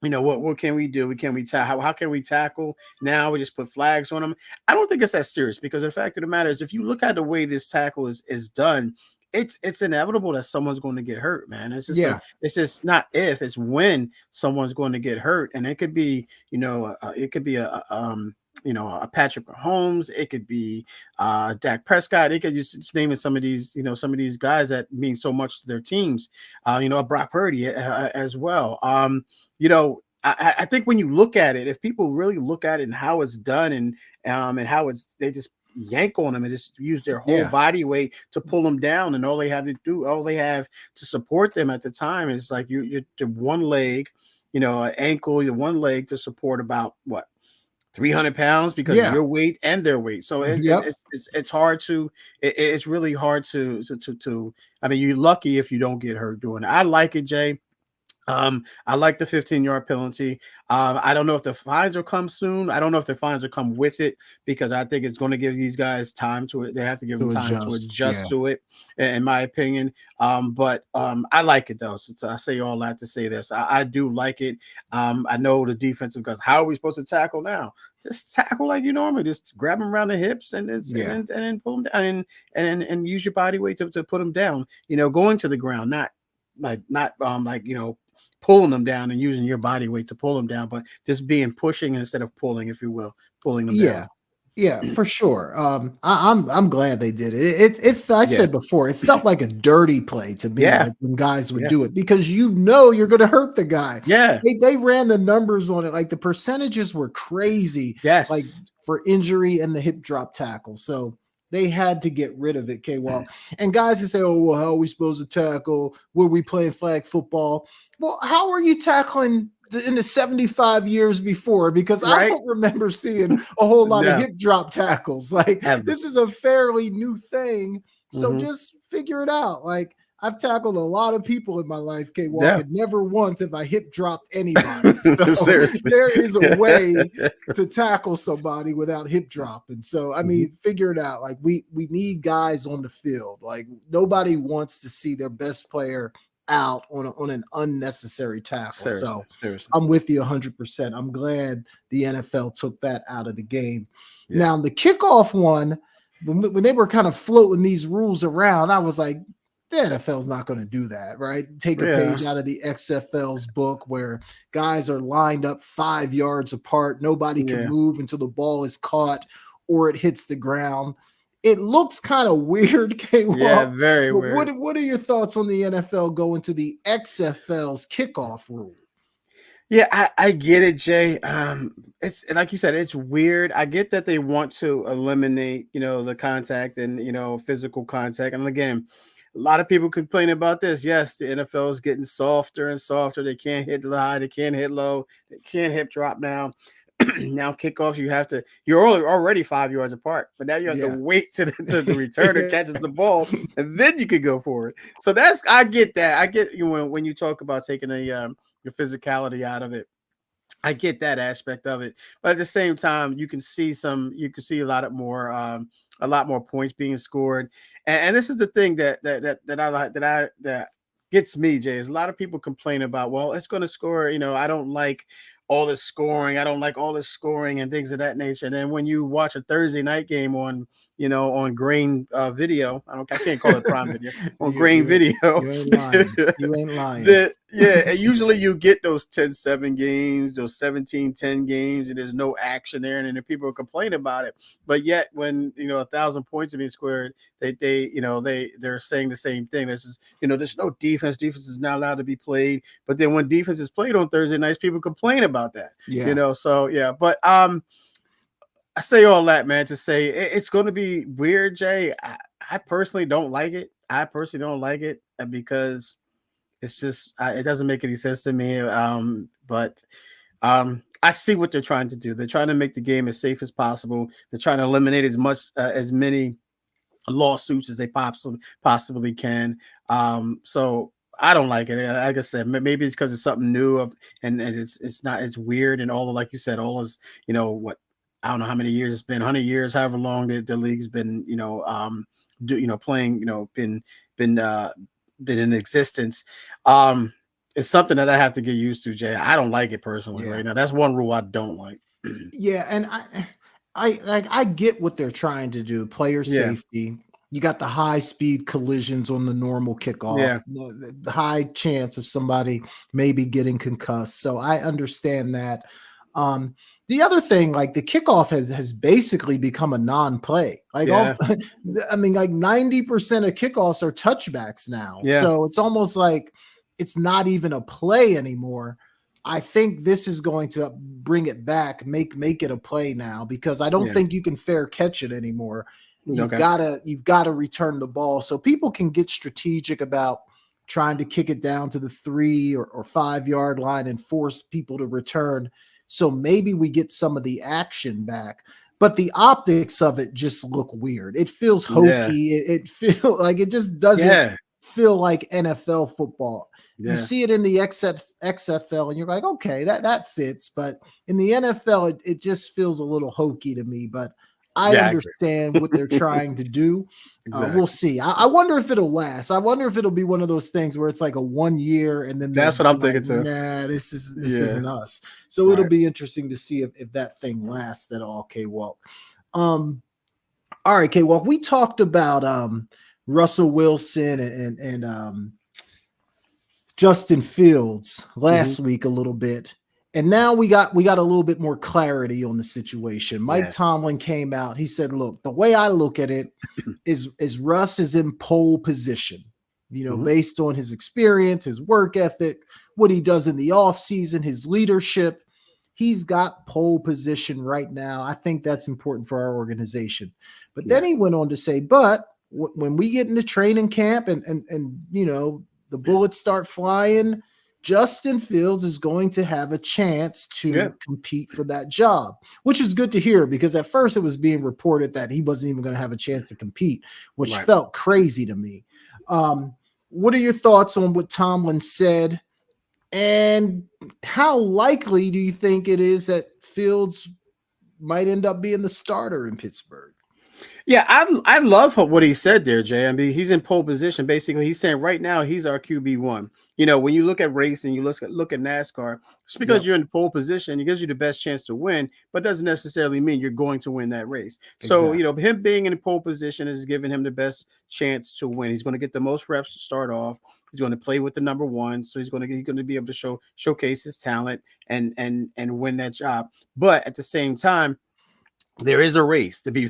what can we do? How can we tackle now? We just put flags on them. I don't think it's that serious because the fact of the matter is, if you look at the way this tackle is done, it's inevitable that someone's going to get hurt, man. It's just not if, it's when someone's going to get hurt, and it could be a Patrick Mahomes, it could be Dak Prescott, it could just name it some of these guys that mean so much to their teams. A Brock Purdy as well. I think when you look at it, if people really look at it and how it's done and how they just yank on them and just use their whole body weight to pull them down, and all they have to support them at the time is like you're one leg, an ankle, your one leg to support about what 300 pounds because of your weight and their weight. So it's hard to it's really hard to I mean, you're lucky if you don't get hurt doing it. I like it, Jay. I like the 15-yard penalty. I don't know if the fines will come soon. I don't know if the fines will come with it because I think it's going to give these guys time to it. They have to give them time to adjust to it, in my opinion. But I like it though. So I say all that to say this. I do like it. I know the defensive guys. How are we supposed to tackle now? Just tackle like you normally. Just grab them around the hips and then pull them down and use your body weight to put them down. Going to the ground, not pulling them down and using your body weight to pull them down, but just pushing instead of pulling, if you will, pulling them down. Yeah, for sure. I'm glad they did it. If I said before, it felt like a dirty play to me, like when guys would do it because you're going to hurt the guy. Yeah, they ran the numbers on it, like the percentages were crazy. Yes, like for injury and the hip drop tackle. So they had to get rid of it, K-Walk. And guys who say, oh, well, how are we supposed to tackle? Were we playing flag football? Well, how are you tackling in the 75 years before? Because I don't remember seeing a whole lot of hip drop tackles. Like, this is a fairly new thing. So just figure it out. Like, I've tackled a lot of people in my life, K-Walk, and never once have I hip dropped anybody. So there is a way to tackle somebody without hip dropping. So, I mean, figure it out. Like, we need guys on the field. Like, nobody wants to see their best player out on an unnecessary tackle. Seriously. I'm with you 100%. I'm glad the NFL took that out of the game. Now, the kickoff one, when they were kind of floating these rules around, I was like, the NFL's not going to do that, right? Take a page out of the XFL's book where guys are lined up 5 yards apart. Nobody can move until the ball is caught or it hits the ground. It looks kind of weird, K-Walk. Yeah, very weird. What are your thoughts on the NFL going to the XFL's kickoff rule? Yeah, I get it, Jay. It's like you said, it's weird. I get that they want to eliminate, the contact and physical contact. And again, a lot of people complain about this. Yes, the NFL is getting softer and softer. They can't hit high, they can't hit low, they can't hip drop now. Now kickoffs, you're already 5 yards apart, but now you have to Yeah. wait to the returner catches the ball, and then you can go for it. So I get that. I get you when you talk about taking your physicality out of it. I get that aspect of it, but at the same time, you can see a lot more points being scored, and this is the thing that I like that gets me, Jay. Is a lot of people complain about, well, it's going to score. I don't like all this scoring. I don't like all this scoring and things of that nature. And then when you watch a Thursday night game on Grain video, I can't call it Prime Video, on you, Grain you ain't Video. you ain't lying. You ain't lying. And usually you get those 10-7 games, those 17-10 games, and there's no action there, and then people complain about it. But yet, when 1,000 points are being scored, they're saying the same thing. There's no defense. Defense is not allowed to be played. But then when defense is played on Thursday nights, people complain about that. Yeah. So yeah. But I say all that, man, to say it's going to be weird, Jay. I personally don't like it. Because it's just it doesn't make any sense to me. But I see what they're trying to do. They're trying to make the game as safe as possible. They're trying to eliminate as many lawsuits as they possibly can. So I don't like it. Like I said, maybe it's because it's something new and it's weird, and all of, like you said, all is what, I don't know how many years it's been, 100 years, however long the league's been playing, been in existence. It's something that I have to get used to, Jay. I don't like it personally right now. That's one rule I don't like. Yeah, and I get what they're trying to do. Player safety. You got the high speed collisions on the normal kickoff. Yeah. The high chance of somebody maybe getting concussed. So I understand that. The other thing, like the kickoff has basically become a non-play. Like like 90% of kickoffs are touchbacks now. Yeah. So it's almost like it's not even a play anymore. I think this is going to bring it back, make it a play now, because I don't think you can fair catch it anymore. You've got to return the ball so people can get strategic about trying to kick it down to the 3 or 5 yard line and force people to return. So maybe we get some of the action back, but the optics of it just look weird. It feels hokey. It feels like it just doesn't feel like NFL football. You see it in the XFL and you're like, okay, that fits. But in the NFL, it just feels a little hokey to me. But I understand what they're trying to do. We'll see. I wonder if it'll last. I wonder if it'll be one of those things where it's like a 1 year and then that's what I'm thinking too. Nah, this isn't us. So it'll be interesting to see if that thing lasts at all. K-Walk. All right, K-Walk. We talked about Russell Wilson and Justin Fields last week a little bit. And now we got a little bit more clarity on the situation. Mike Tomlin came out. He said, look, the way I look at it is Russ is in pole position, based on his experience, his work ethic, what he does in the offseason, his leadership. He's got pole position right now. I think that's important for our organization. But then he went on to say, but when we get into training camp and the bullets start flying, Justin Fields is going to have a chance to compete for that job, which is good to hear, because at first it was being reported that he wasn't even going to have a chance to compete, which felt crazy to me. What are your thoughts on what Tomlin said, and how likely do you think it is that Fields might end up being the starter in Pittsburgh? Yeah, I love what he said there, Jay. I mean, he's in pole position. Basically, he's saying right now he's our QB1. When you look at race and you look at NASCAR, just because you're in pole position, it gives you the best chance to win, but doesn't necessarily mean you're going to win that race. Exactly. So, him being in pole position is giving him the best chance to win. He's going to get the most reps to start off. He's going to play with the number one, so he's going to be able to showcase his talent and win that job. But at the same time, there is a race to be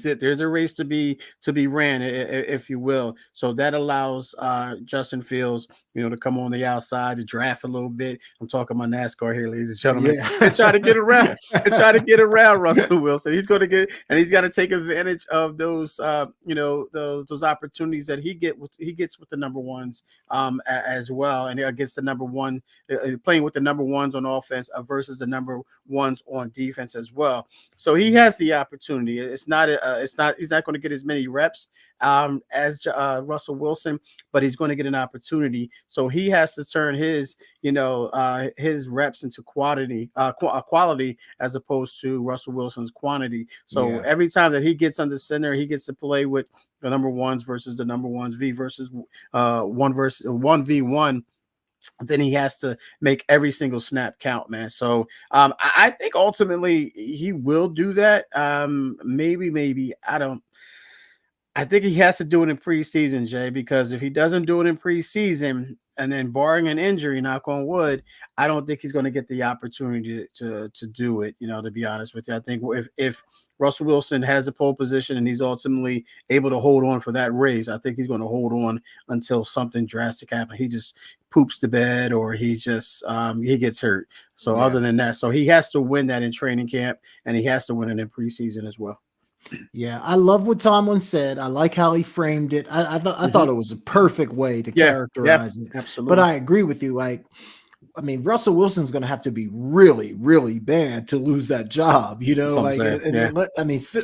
ran, if you will. So that allows Justin Fields, to come on the outside to draft a little bit. I'm talking about NASCAR here, ladies and gentlemen, Yeah. and try to get around Russell Wilson. He's going to get, and he's got to take advantage of those those opportunities that he gets with the number ones as well, and against the number one, playing with the number ones on offense versus the number ones on defense as well. So he has the opportunity. He's not going to get as many reps as Russell Wilson, but he's going to get an opportunity. So he has to turn his reps into quality as opposed to Russell Wilson's quantity. So every time that he gets under center, he gets to play with the number ones versus the number ones, V versus 1v1. Then he has to make every single snap count, man. So I think ultimately he will do that. Maybe I think he has to do it in preseason, Jay, because if he doesn't do it in preseason, and then barring an injury, knock on wood, I don't think he's going to get the opportunity to do it. To be honest with you, I think if Russell Wilson has a pole position and he's ultimately able to hold on for that race, I think he's going to hold on until something drastic happens. He just poops the bed, or he just he gets hurt. So other than that, so he has to win that in training camp, and he has to win it in preseason as well. Yeah, I love what Tomlin said. I like how he framed it. I thought it was a perfect way to characterize it. Absolutely. But I agree with you. Russell Wilson's going to have to be really, really bad to lose that job.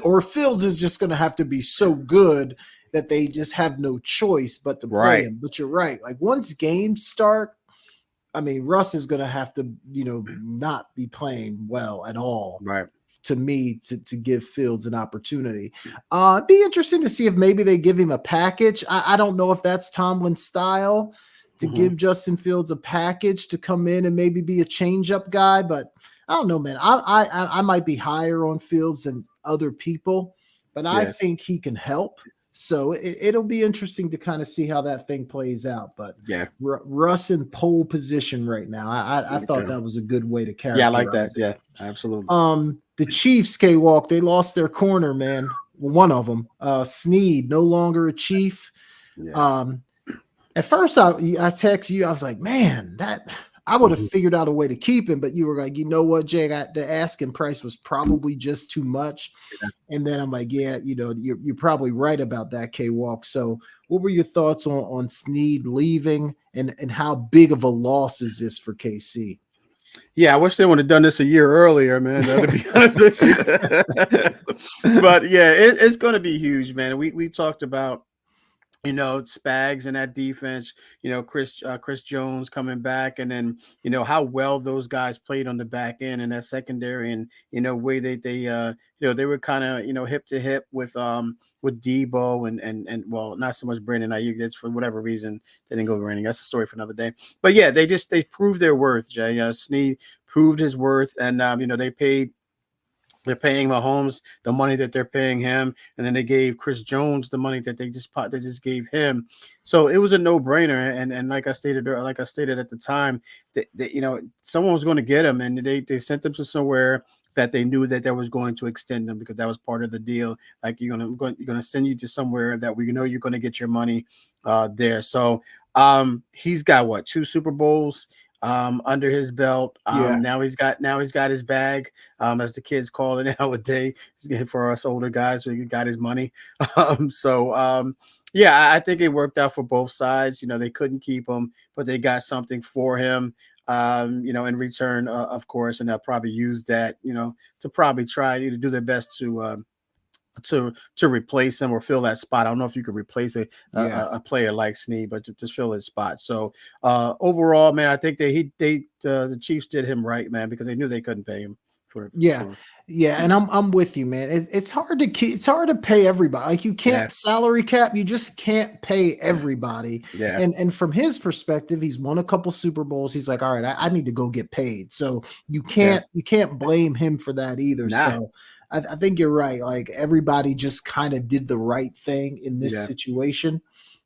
Or Fields is just going to have to be so good that they just have no choice but to play him. But you're right. Once games start, Russ is going to have to, not be playing well at all. Right. To me, to give Fields an opportunity. It'd be interesting to see if maybe they give him a package. I don't know if that's Tomlin's style to give Justin Fields a package to come in and maybe be a change-up guy, but I don't know, man. I might be higher on Fields than other people, but I think he can help. So it'll be interesting to kind of see how that thing plays out. But Russ in pole position right now. I thought that was a good way to characterize. Yeah, I like that. Yeah, absolutely. The Chiefs, K-Walk, they lost their corner, man. One of them, Sneed, no longer a Chief. Yeah. At first, I text you. I was like, man, I would have figured out a way to keep him, but you were like, you know what, Jay, the asking price was probably just too much. Yeah. And then I'm like, yeah, you're probably right about that, K-Walk. So what were your thoughts on Sneed leaving, and how big of a loss is this for KC? Yeah, I wish they would have done this a year earlier, man, to be honest with you. But yeah, it's going to be huge, man. We talked about, Spags and that defense, Chris Jones coming back, and then, how well those guys played on the back end and that secondary, and, way they were kind of, hip to hip with Debo and well, not so much Brandon Ayuk. That's for whatever reason they didn't go running. That's a story for another day. But yeah, they proved their worth, Jay. Sneed proved his worth, and, they're paying Mahomes the money that they're paying him, and then they gave Chris Jones the money that they just gave him. So it was a no-brainer. And like I stated at the time, that someone was going to get him, and they sent them to somewhere that they knew that was going to extend them, because that was part of the deal. Like, you're gonna send you to somewhere that we know you're going to get your money there. So he's got 2 Super Bowls under his belt. Now he's got his bag, as the kids call it nowadays. He's getting, for us older guys, so he got his money. I think it worked out for both sides. They couldn't keep him, but they got something for him, in return, of course, and they'll probably use that, to probably try to do their best to replace him or fill that spot. I don't know if you could replace a player like Sneed, but to fill his spot. So overall, man, I think the Chiefs did him right, man, because they knew they couldn't pay him. And I'm with you, man. It's hard to pay everybody. Like, you can't salary cap. You just can't pay everybody. Yeah. And from his perspective, he's won a couple Super Bowls. He's like, all right, I need to go get paid. So you can't blame him for that either. Nah. So I think you're right. Like, everybody just kind of did the right thing in this situation.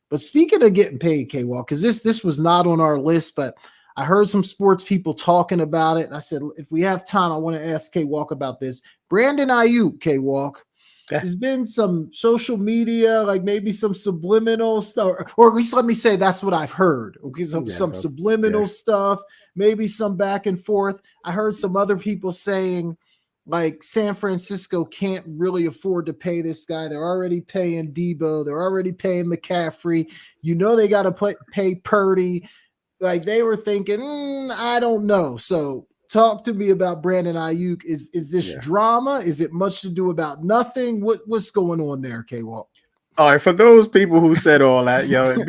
But speaking of getting paid, K-Walk, because this was not on our list, but I heard some sports people talking about it. And I said, if we have time, I want to ask K Walk about this. Brandon Ayuk, K Walk. Yeah. There's been some social media, like maybe some subliminal stuff, or at least let me say that's what I've heard. Okay, some subliminal stuff, maybe some back and forth. I heard some other people saying, like, San Francisco can't really afford to pay this guy. They're already paying Debo. They're already paying McCaffrey. You know they got to pay Purdy. Like, they were thinking, I don't know. So talk to me about Brandon Ayuk. Is this drama? Is it much to do about nothing? What's going on there, K-Walk? All right, for those people who said all that,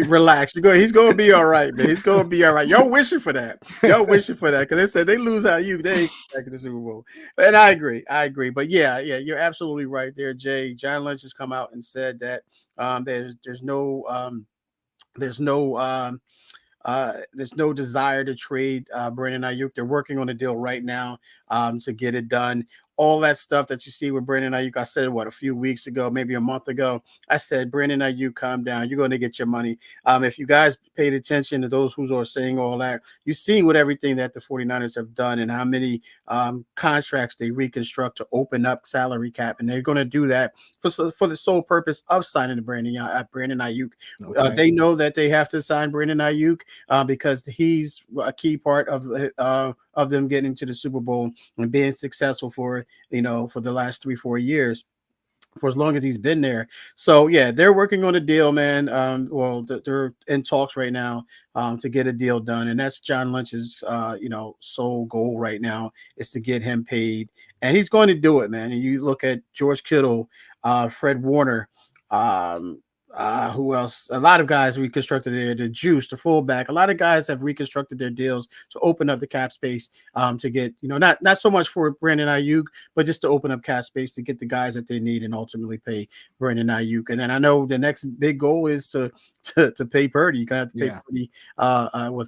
relax. He's going to be all right, man. He's going to be all right. Y'all wishing for that. Y'all wishing for that because they said they lose Ayuk, they ain't back to the Super Bowl. And I agree. But yeah, you're absolutely right there, Jay. John Lynch has come out and said that there's no desire to trade Brandon Ayuk. They're working on a deal right now to get it done. All that stuff that you see with Brandon Ayuk, I said a few weeks ago, maybe a month ago. I said, Brandon Ayuk, calm down. You're going to get your money. If you guys paid attention to those who are saying all that, you've seen what everything that the 49ers have done and how many contracts they reconstruct to open up salary cap. And they're going to do that for the sole purpose of signing Brandon Ayuk. Okay. They know that they have to sign Brandon Ayuk because he's a key part of them getting to the Super Bowl and being successful for the last 3-4 years, for as long as he's been there. So yeah, they're working on a deal, man. They're in talks right now to get a deal done, and that's John Lynch's sole goal right now is to get him paid, and he's going to do it, man. And you look at George Kittle, Fred Warner, who else? A lot of guys reconstructed the Juice, the fullback. A lot of guys have reconstructed their deals to open up the cap space to get, not so much for Brandon Ayuk, but just to open up cap space to get the guys that they need and ultimately pay Brandon Ayuk. And then I know the next big goal is to pay Purdy. You got to pay Purdy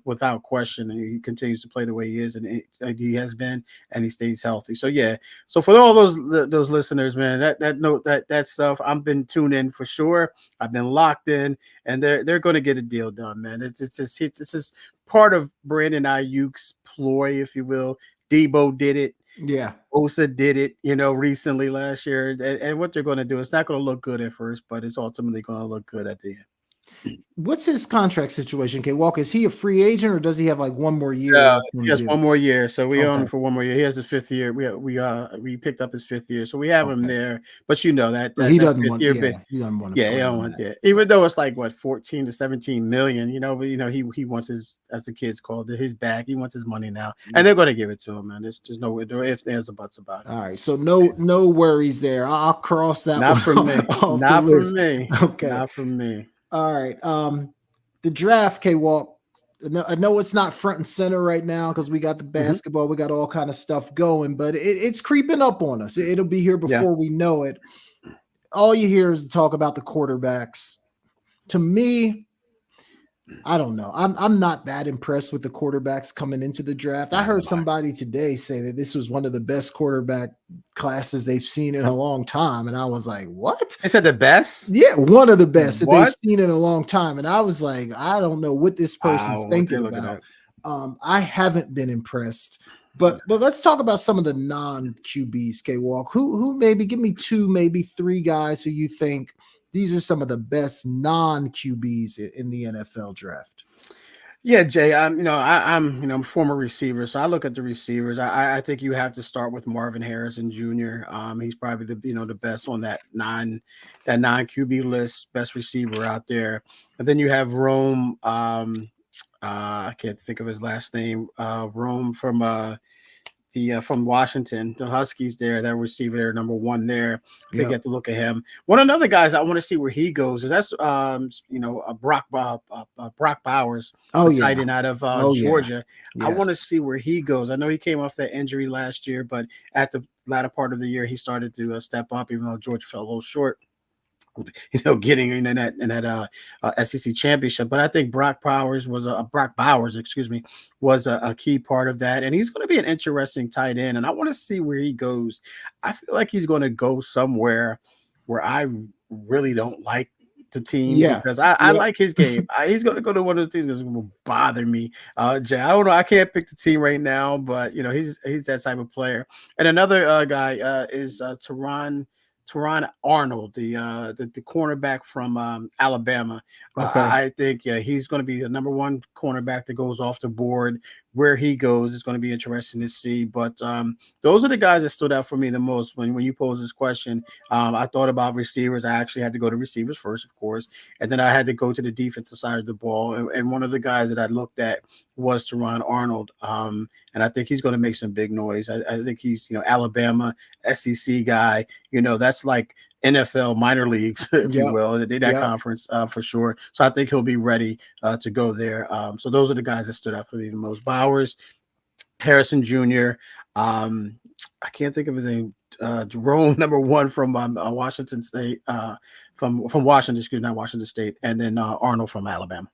without question. And he continues to play the way he is, and he has been, and he stays healthy. So yeah. So for all those listeners, man, that stuff, I've been tuned in for sure. I've been locked in, and they're going to get a deal done, man. It's just part of Brandon Ayuk's ploy, if you will. Debo did it. Yeah. Osa did it, recently last year. And what they're going to do, it's not going to look good at first, but it's ultimately going to look good at the end. What's his contract situation, K Walk? Is he a free agent or does he have like one more year? He has 1 more year, so we own him for 1 more year. He has his 5th year. We picked up his 5th year, so we have him there. But he doesn't want. He doesn't want to. Yeah, he don't want that. Even though it's like 14 to 17 million, but he wants his, as the kids call it, his bag. He wants his money now, and they're going to give it to him, man. There's no if there's a buts about it. All right, so no worries there. I'll cross that. Not from me. Not from me. Okay, not from me. All right. The draft, K-Walk. I know it's not front and center right now because we got the basketball, we got all kind of stuff going, but it's creeping up on us. It'll be here before we know it. All you hear is talk about the quarterbacks. To me, I don't know. I'm not that impressed with the quarterbacks coming into the draft. I heard somebody today say that this was one of the best quarterback classes they've seen in a long time. And I was like, what? They said the best? Yeah, one of the best that they've seen in a long time. And I was like, I don't know what this person's thinking about. I haven't been impressed. But let's talk about some of the non-QBs, K-Walk. Who maybe give me 2, maybe 3 guys who you think these are some of the best non-QBs in the NFL draft. Yeah, Jay, I'm a former receiver, so I look at the receivers. I think you have to start with Marvin Harrison Jr. He's probably the best on that non-QB list, best receiver out there. And then you have Rome. I can't think of his last name. Rome from Washington, the Huskies there, that receiver there, number 1 there. I think you have to look at him. One of the other guys I want to see where he goes is that's Brock Bowers, tight end out of Georgia. Yes. I want to see where he goes. I know he came off that injury last year, but at the latter part of the year, he started to step up, even though Georgia fell a little short. Getting in that SEC championship, but I think Brock Bowers was a key part of that, and he's going to be an interesting tight end. And I want to see where he goes. I feel like he's going to go somewhere where I really don't like to teams Yeah. because I Yeah. like his game. He's going to go to one of those things that's going to bother me. Jay, I don't know. I can't pick the team right now, but he's that type of player. And another guy is Teron Arnold, the cornerback from Alabama. Okay. I think he's going to be the number one cornerback that goes off the board. Where he goes is going to be interesting to see. But those are the guys that stood out for me the most when you pose this question. I thought about receivers. I actually had to go to receivers first, of course, and then I had to go to the defensive side of the ball. And one of the guys that I looked at was Teron Arnold, and I think he's going to make some big noise. I think he's Alabama SEC guy. That's like NFL minor leagues, if you Yep. will, that Yep. conference for sure. So I think he'll be ready to go there. So those are the guys that stood out for me the most. Bowers, Harrison Jr. I can't think of his name. Jerome, number one from Washington State, from Washington, excuse me, not Washington State, and then Arnold from Alabama.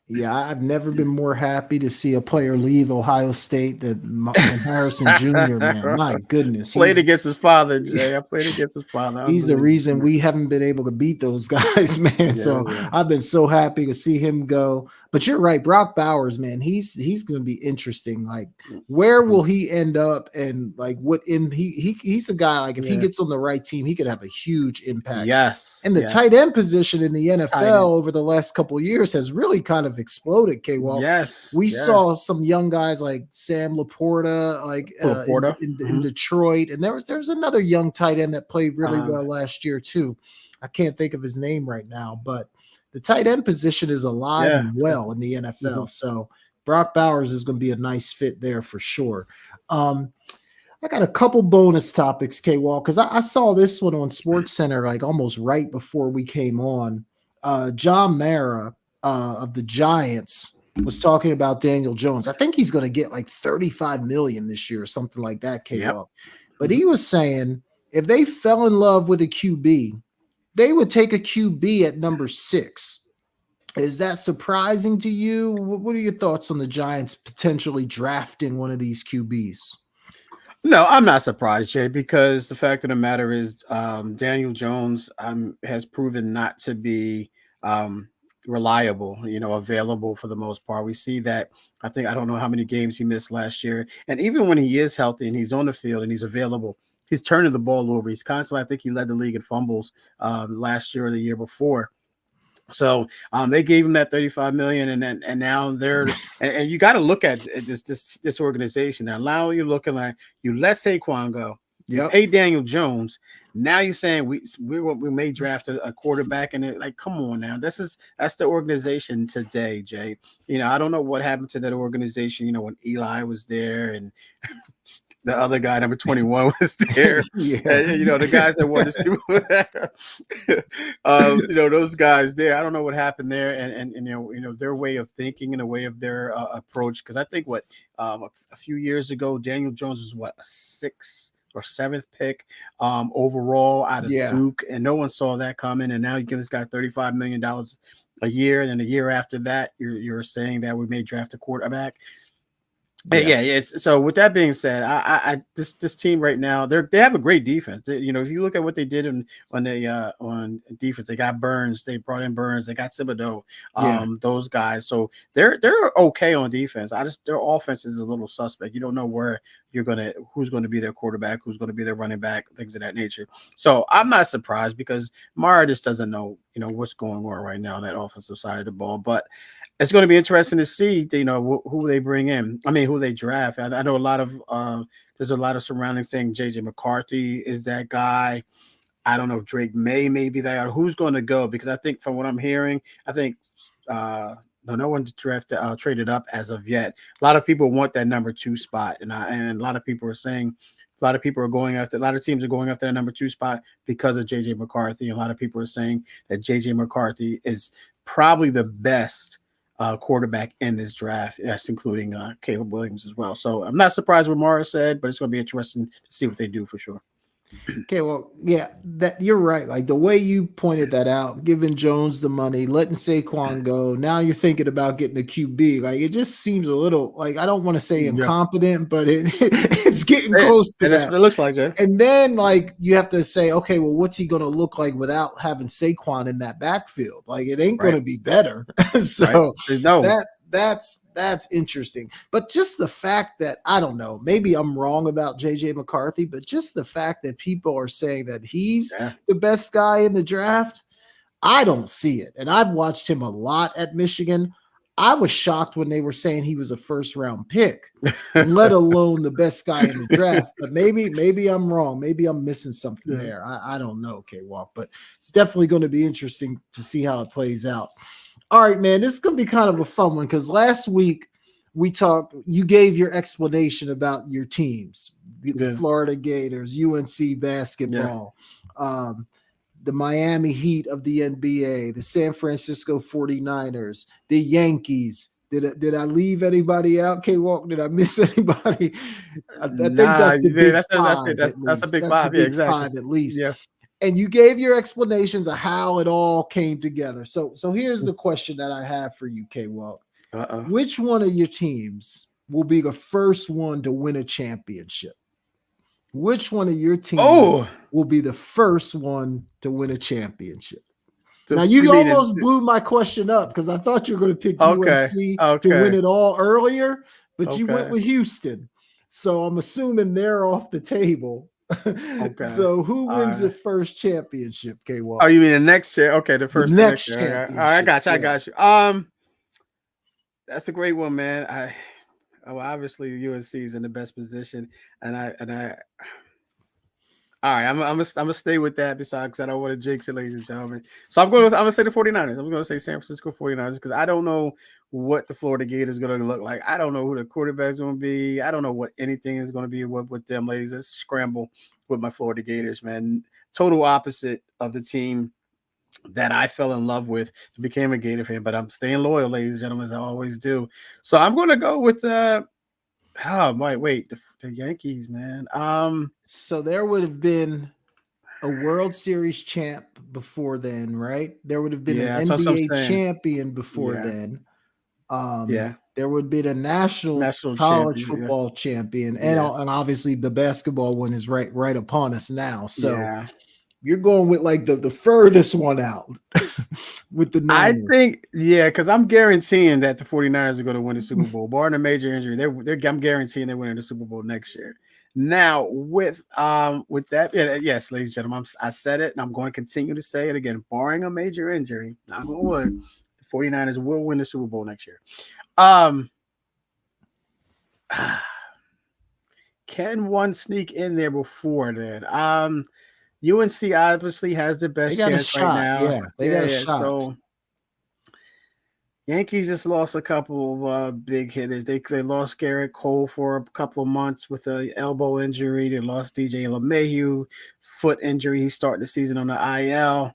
Yeah, I've never been more happy to see a player leave Ohio State than Harrison Jr., man. My goodness. Played against his father, Jay. I played against his father. He's the reason we haven't been able to beat those guys, man. Yeah, So yeah. I've been so happy to see him go. But you're right, Brock Bowers, man. He's going to be interesting. Like, where will he end up? And like, he's a guy. Like, if he gets on the right team, he could have a huge impact. Yes. And the tight end position in the NFL over the last couple of years has really kind of exploded. K-Walk. Yes. We saw some young guys like Sam Laporta, like in Detroit, and there's another young tight end that played really well last year too. I can't think of his name right now, but the tight end position is alive and well in the NFL. So Brock Bowers is going to be a nice fit there for sure. I got a couple bonus topics, K-Walk, because I saw this one on SportsCenter like almost right before we came on. John Mara of the Giants was talking about Daniel Jones. I think he's going to get like $35 million this year or something like that, K-Walk. But he was saying if they fell in love with a QB, they would take a QB at number 6. Is that surprising to you? What are your thoughts on the Giants potentially drafting one of these QBs? No, I'm not surprised, Jay, because the fact of the matter is Daniel Jones has proven not to be reliable, available for the most part. We see that. I don't know how many games he missed last year. And even when he is healthy and he's on the field and he's available, he's turning the ball over. He's constantly, I think he led the league in fumbles last year or the year before. So they gave him that $35 million, and now they're and you got to look at this organization now. Now you're looking like you let Saquon go, you pay Daniel Jones. Now you're saying we may draft a quarterback, and like, come on now, that's the organization today, Jay. I don't know what happened to that organization. When Eli was there and the other guy, number 21, was there. And, the guys that won the those guys there. I don't know what happened there, and their way of thinking and the way of their approach. Because I think a few years ago, Daniel Jones was a 6th or 7th pick overall out of Duke, and no one saw that coming. And now you give this guy $35 million a year, and then a year after that, you're saying that we may draft a quarterback. So with that being said, this team right now, they have a great defense. If you look at what they did on defense, they got Burns, they brought in Burns, they got Thibodeau, those guys. So they're okay on defense. Their offense is a little suspect. You don't know who's going to be their quarterback, who's going to be their running back, things of that nature. So I'm not surprised because Mara just doesn't know, what's going on right now on that offensive side of the ball. But it's going to be interesting to see, who they bring in. I mean, who they draft. I know there's a lot of surrounding saying J.J. McCarthy is that guy. I don't know if Drake May be that. Or who's going to go? Because I think from what I'm hearing, no one's traded up as of yet. A lot of people want that number 2 spot, and a lot of people are saying a lot of people are going after. A lot of teams are going after that number 2 spot because of J.J. McCarthy. A lot of people are saying that J.J. McCarthy is probably the best quarterback in this draft. That's including Caleb Williams as well. So I'm not surprised what Mara said, but it's going to be interesting to see what they do for sure. Okay, well, yeah, that you're right. Like the way you pointed that out, giving Jones the money, letting Saquon go. Now you're thinking about getting the QB. Like it just seems a little like I don't want to say Yeah, incompetent, but it's getting yeah, close to and that's that. what it looks like, Jay. And then like you have to say, okay, well, what's he going to look like without having Saquon in that backfield? Like it ain't going Right, to be better. right. So There's no, that's interesting. But just the fact that I don't know, maybe I'm wrong about JJ McCarthy, but just the fact that people are saying that he's yeah, the best guy in the draft, I don't see it. And I've watched him a lot at Michigan. I was shocked when they were saying he was a first round pick, let alone the best guy in the draft. But maybe I'm wrong. Maybe I'm missing something yeah. there. I don't know, K-Walk, but it's definitely going to be interesting to see how it plays out. All right, man, this is going to be kind of a fun one because last week we talked, you gave your explanation about your teams, the Yeah. Florida Gators, UNC basketball, the Miami Heat of the NBA, the San Francisco 49ers, the Yankees. Did I leave anybody out, K-Walk? Did I miss anybody? I think Nah, that's the yeah, big that's five it. at That's a least. big That's the five. Yeah, big exactly. five at least. Yeah. And you gave your explanations of how it all came together. So here's the question that I have for you, K-Walk. Uh-oh. Which one of your teams will be the first one to win a championship? Which one of your teams Oh, will be the first one to win a championship? so Now you you mean it? almost blew my question up because I thought you were going to pick Okay, UNC to win okay, it all earlier, but you went okay, with Houston. So I'm assuming they're off the table. okay. So who All wins the right. first championship, Oh, K-Walk? you mean the next year? Okay, the The first the next next year. All right, I championship. got you. I Yeah. got you. That's a great one, man. Obviously UNC is in the best position, and I. All right, I'm gonna stay with that besides I don't want to jinx it, ladies and gentlemen. So I'm gonna say the 49ers. I'm gonna say San Francisco 49ers because I don't know what the Florida Gators going to look like. I don't know who the quarterback's going to be. I don't know what anything is going to be with them, ladies. Let's scramble with my Florida Gators, man. Total opposite of the team that I fell in love with and became a Gator fan, but I'm staying loyal, ladies and gentlemen, as I always do. So I'm gonna go with wait, the Yankees, man. So there would have been a World Series champ before then, right? There would have been an Yeah, that's what I'm NBA saying. champion before Yeah, then. yeah. There would be the national National college champion. football champion, and Yeah. and obviously the basketball one is right upon us now. So Yeah. you're going with like the furthest one out with the I Niners. think, yeah, because I'm guaranteeing that the 49ers are going to win the Super Bowl. Barring a major injury, I'm guaranteeing they're winning the Super Bowl next year. Now, with that, yes, ladies and gentlemen, I said it, and I'm going to continue to say it again. Barring a major injury, knock on wood, the 49ers will win the Super Bowl next year. Can one sneak in there before then? UNC obviously has the They best got a chance right shot. now. Yeah, they got a shot. So Yankees just lost a couple of big hitters. They lost Garrett Cole for a couple of months with an elbow injury. They lost DJ LeMahieu, foot injury. He's starting the season on the IL.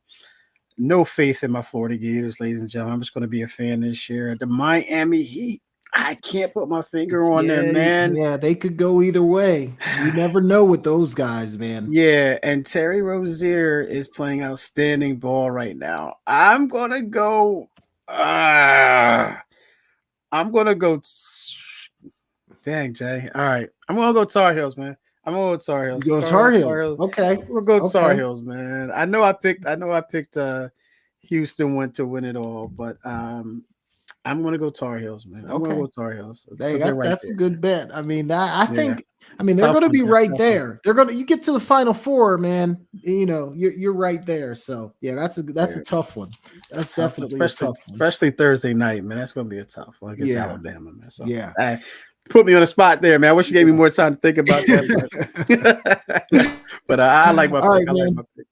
No faith in my Florida Gators, ladies and gentlemen. I'm just going to be a fan this year. The Miami Heat, I can't put my finger on them, man. Yeah, they could go either way. You never know with those guys, man. Yeah, and Terry Rozier is playing outstanding ball right now. I'm gonna go. I'm gonna go. Dang, Jay. All right, I'm gonna go Tar Heels, man. I'm gonna go Tar Heels. You go Tar Heels. Okay. We'll go Okay. Tar Heels, man. I know I picked. Houston went to win it all, but I'm gonna go Tar Heels, man. I'm gonna go Tar Heels. Hey, They're that's there. a good bet. I mean, I think they're Tough going to one, be Jeff, right tough there. They're going to you get to the Final Four, man. You know, you're right there. So yeah, that's a tough one. That's definitely a tough one. Especially Thursday night, man. That's gonna be a tough one against Alabama, man. So yeah, put me on the spot there, man. I wish you gave me more time to think about that. But I like my All pick. right, I like man. my pick.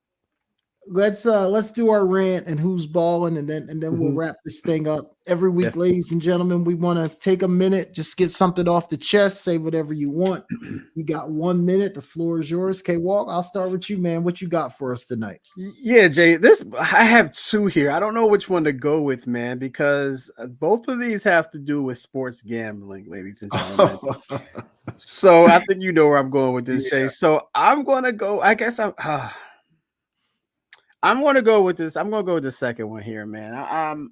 Let's do our rant and who's balling, and then we'll wrap this thing up. Every week, Yeah. ladies and gentlemen, we want to take a minute, just get something off the chest, say whatever you want. You got 1 minute. The floor is yours. K-Walk, I'll start with you, man. What you got for us tonight? Yeah, Jay, I have two here. I don't know which one to go with, man, because both of these have to do with sports gambling, ladies and gentlemen. So I think you know where I'm going with this, Jay. So I'm gonna go. I guess I'm gonna go with this. I'm gonna go with the second one here, man.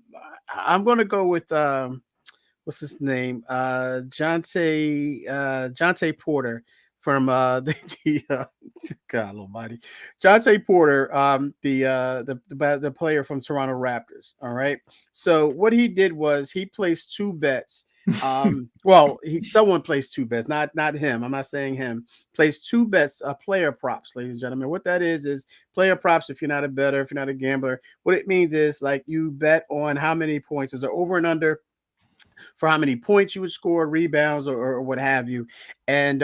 I'm gonna go with what's his name? Jonte Porter from God Almighty, Jonte Porter, the player from Toronto Raptors. All right. So what he did was he placed two bets. Well, someone placed two bets, not him. I'm not saying him. Placed two bets, player props, ladies and gentlemen. What that is player props. If you're not a bettor, if you're not a gambler, what it means is like you bet on how many points is over and under for how many points you would score, rebounds, or what have you. And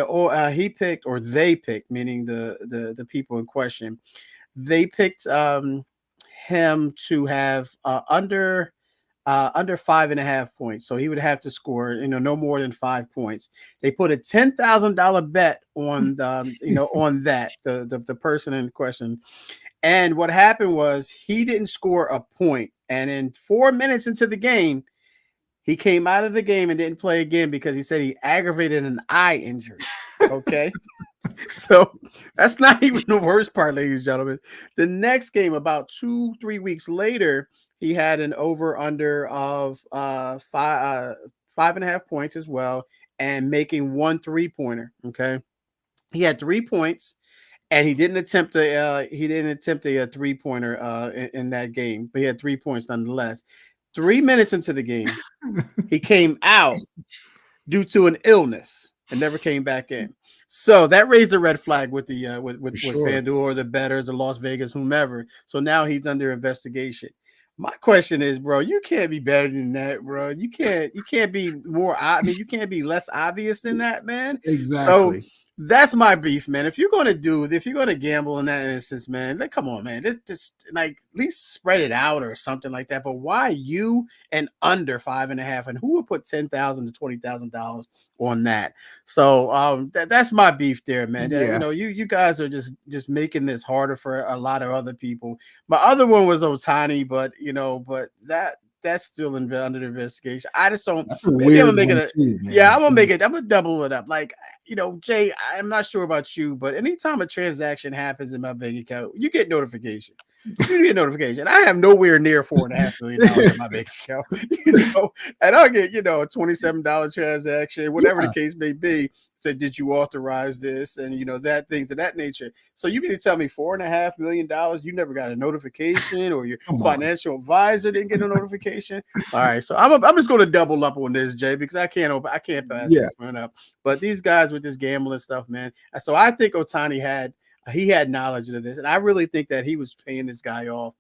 he picked, or they picked, meaning the people in question, they picked him to have under 5.5 points. So he would have to score, no more than 5 points. They put a $10,000 bet on on that, the person in question. And what happened was he didn't score a point. And in 4 minutes into the game, he came out of the game and didn't play again because he said he aggravated an eye injury. Okay. So that's not even the worst part, ladies and gentlemen. The next game, about 2-3 weeks later, he had an over-under of 5.5 points as well, and making 1 3-pointer. Okay. He had 3 points. And he didn't attempt a 3-pointer in that game, but he had 3 points nonetheless. 3 minutes into the game, he came out due to an illness and never came back in. So that raised a red flag with the with FanDuel or the bettors or Las Vegas, whomever. So now he's under investigation. My question is, bro, you can't be better than that, bro. You can't be more. I mean, you can't be less obvious than that, man. Exactly. So that's my beef, man. If you're gonna gamble in that instance, man, like, come on, man. Just like at least spread it out or something like that. But why you and under 5.5? And who would put $10,000 to $20,000 on that? So that's my beef there, man. Yeah. You guys are just making this harder for a lot of other people. My other one was Otani, but that's still under investigation. I just don't. That's a Maybe I'm weird gonna make one it. too, man. Yeah, I'm gonna make it. I'm gonna double it up. Like, Jay, I'm not sure about you, but anytime a transaction happens in my bank account, you get notification. You get notification. I have nowhere near $4.5 million in my bank account, and I'll get, a $27 transaction, whatever the case may be. Said, did you authorize this? And that things of that nature. So you mean to tell me $4.5 million, you never got a notification, or your financial advisor didn't get a notification? All right, so I'm just going to double up on this, Jay, because I can't pass this one up. But these guys with this gambling stuff, man. So I think Otani had knowledge of this, and I really think that he was paying this guy off.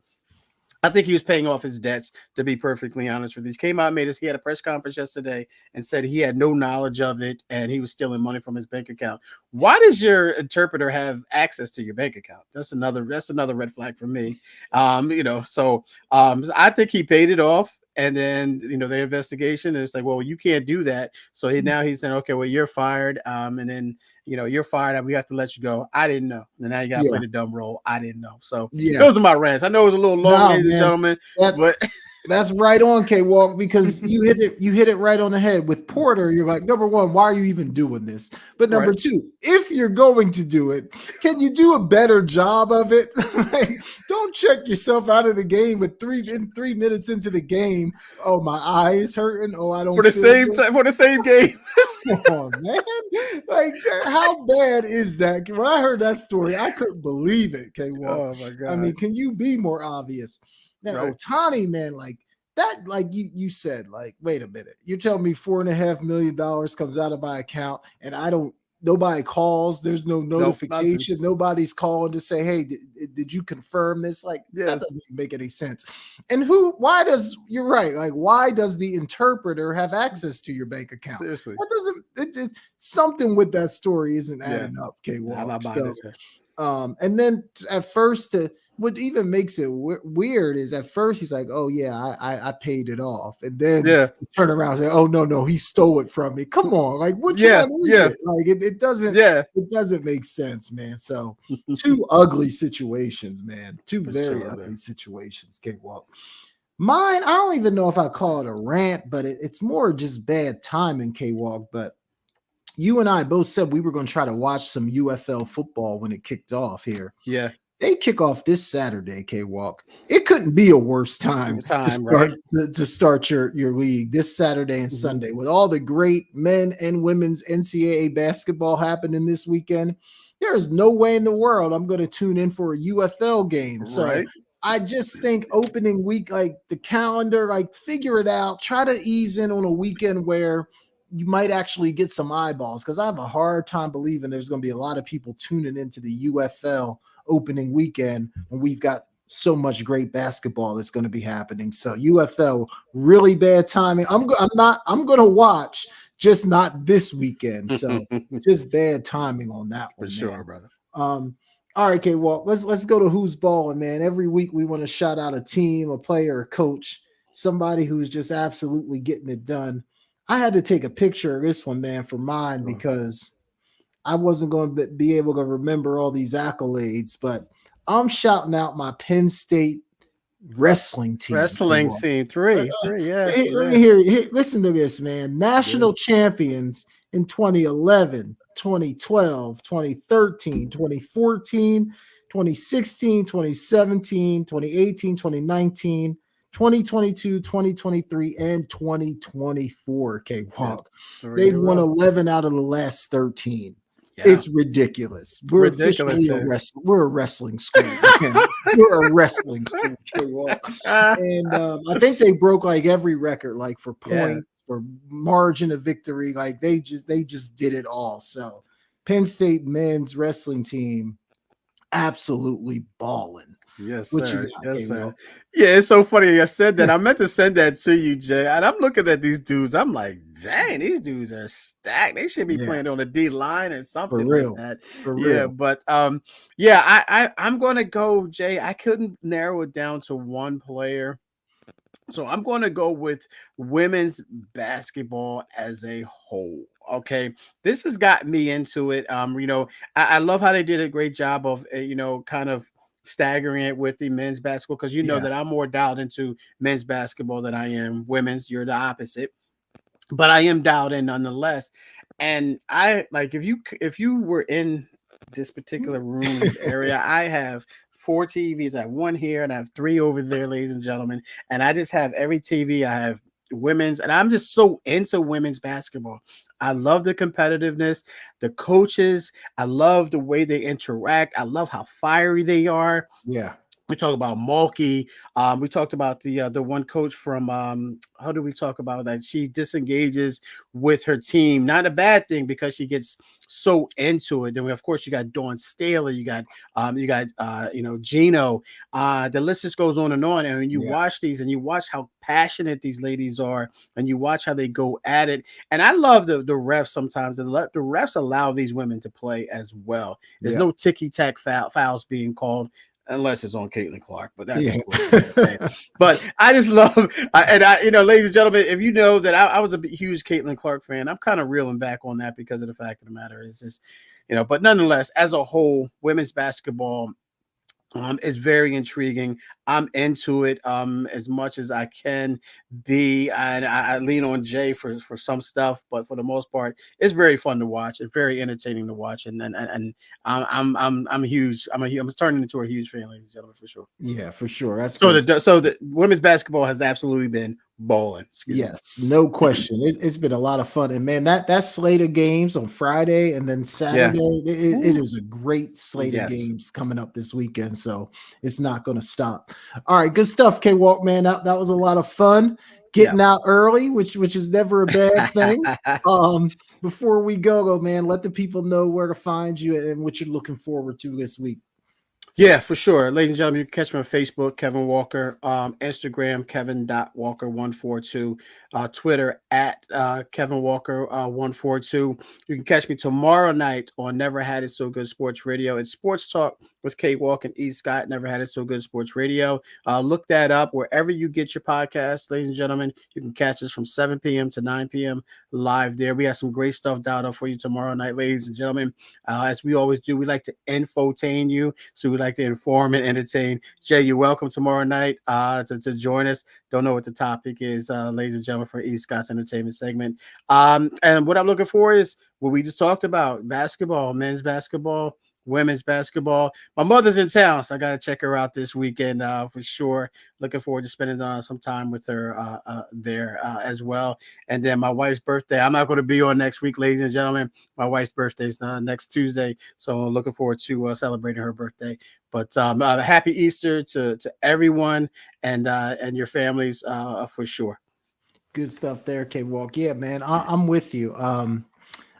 I think he was paying off his debts, to be perfectly honest with you. He came out, he had a press conference yesterday and said he had no knowledge of it and he was stealing money from his bank account. Why does your interpreter have access to your bank account? That's another red flag for me. So I think he paid it off. And then, the investigation, it's like, well, you can't do that. So now he's saying, okay, well, you're fired. And then, you're fired. We have to let you go. I didn't know. And now you got to play the dumb role. I didn't know. So those are my rants. I know it was a little long, ladies and gentlemen, but that's right on, K-Walk, because you hit it right on the head. With Porter, you're like, number one, why are you even doing this? But number two, if you're going to do it, can you do a better job of it? Don't check yourself out of the game with 3 minutes into the game. Oh, my eye is hurting. Oh, I don't for the same game. Come on, man. Like, how bad is that? When I heard that story, I couldn't believe it, K-Walk. Oh my God. I mean, can you be more obvious? Now, Otani, man, like that, like you said, like, wait a minute, you're telling me $4.5 million comes out of my account and nobody calls, there's no notification, nobody's calling to say, hey, did you confirm this? Like, that doesn't make any sense. And you're right, like, why does the interpreter have access to your bank account? Seriously. That doesn't, it's something with that story isn't adding up, K-Walk. And then at first, what even makes it weird is at first he's like, "Oh yeah, I paid it off," and then Yeah. turn around and say, "Oh no, he stole it from me." Come on, like which Yeah. one is Yeah. it? Like Yeah. it doesn't make sense, man. So two ugly situations, man. Two For very sure, ugly man. situations. Cakewalk. Mine, I don't even know if I call it a rant, but it's more just bad timing, K-Walk. But you and I both said we were going to try to watch some UFL football when it kicked off here. Yeah. They kick off this Saturday, K-Walk. It couldn't be a worse time Right? to start your league this Saturday and Sunday with all the great men and women's NCAA basketball happening this weekend. There is no way in the world I'm going to tune in for a UFL game. So Right. I just think opening week, like the calendar, like figure it out. Try to ease in on a weekend where you might actually get some eyeballs, because I have a hard time believing there's going to be a lot of people tuning into the UFL opening weekend when we've got so much great basketball that's going to be happening. So UFL, really bad timing. I'm going to watch, just not this weekend. So just bad timing on that one, For sure, man. brother. All right, okay, well, let's go to who's balling, man. Every week we want to shout out a team, a player, a coach, somebody who's just absolutely getting it done. I had to take a picture of this one, man, for mine because I wasn't going to be able to remember all these accolades, but I'm shouting out my Penn State wrestling team. Wrestling scene three. Yeah. Let me hear. Listen to this, man. National champions in 2011, 2012, 2013, 2014, 2016, 2017, 2018, 2019, 2022, 2023, and 2024. K-Walk. They've won 11 out of the last 13. Yeah. It's ridiculous. We're officially we're a wrestling school. We're a wrestling school. And I think they broke like every record, like for points, for margin of victory. Like they just did it all. So Penn State men's wrestling team, absolutely balling. Yes, What sir. you got, Yes, sir. Yeah, it's so funny. I said that. I meant to send that to you, Jay. And I'm looking at these dudes. I'm like, dang, these dudes are stacked. They should be playing on the D line or something like that. For real. But I'm gonna go, Jay. I couldn't narrow it down to one player. So I'm going to go with women's basketball as a whole. Okay, this has got me into it. I love how they did a great job of kind of staggering it with the men's basketball, because that I'm more dialed into men's basketball than I am women's. You're the opposite, but I am dialed in nonetheless. And I like, if you were in this particular room, this area, I have 4 TVs. I have one here and I have 3 over there, ladies and gentlemen. And I just have every TV. I have women's, and I'm just so into women's basketball. I love the competitiveness, the coaches. I love the way they interact. I love how fiery they are. Yeah. We talk about Mulkey. We talked about the one coach from how do we talk about that? She disengages with her team. Not a bad thing, because she gets so into it. Then of course you got Dawn Staley, you got Gino. The list just goes on. And when you watch these and you watch how passionate these ladies are, and you watch how they go at it. And I love the refs sometimes. The refs allow these women to play as well. There's no ticky-tack fouls being called, unless it's on Caitlin Clark, but that's But I just love, ladies and gentlemen, if you know that I was a huge Caitlin Clark fan, I'm kind of reeling back on that, because of the fact of the matter is this, but nonetheless, as a whole, women's basketball is very intriguing. I'm into it as much as I can be. And I lean on Jay for some stuff, but for the most part, it's very fun to watch. It's very entertaining to watch, and I'm huge. I'm turning into a huge fan, ladies and gentlemen, for sure. Yeah, for sure. That's so the women's basketball has absolutely been balling. Yes, no question. It's been a lot of fun, and man, that slate of games on Friday and then Saturday, it is a great slate of games coming up this weekend. So it's not going to stop. All right, good stuff, K-Walk, man. That was a lot of fun. Getting out early, which is never a bad thing. Before we go, man, let the people know where to find you and what you're looking forward to this week. Yeah, for sure. Ladies and gentlemen, you can catch me on Facebook, Kevin Walker, Instagram, Kevin.Walker142, Twitter at Kevin Walker 142. You can catch me tomorrow night on Never Had It So Good Sports Radio. It's Sports Talk with K Walk and E Scott. Never Had It So Good Sports Radio. Look that up wherever you get your podcast, ladies and gentlemen. You can catch us from 7 p.m. to 9 p.m. live there. We have some great stuff dialed up for you tomorrow night, ladies and gentlemen. As we always do, we like to infotain you. So we like to inform and entertain. Jay, you're welcome tomorrow night to join us. Don't know what the topic is, ladies and gentlemen, for East Scott's entertainment segment. And what I'm looking for is what we just talked about: basketball, men's basketball, women's basketball. My mother's in town, so I got to check her out this weekend for sure. Looking forward to spending some time with her there as well. And then my wife's birthday. I'm not going to be on next week, ladies and gentlemen. My wife's birthday is next Tuesday, so I'm looking forward to celebrating her birthday. But happy Easter to everyone and your families for sure. Good stuff there, K Walk. Yeah, man, I'm with you.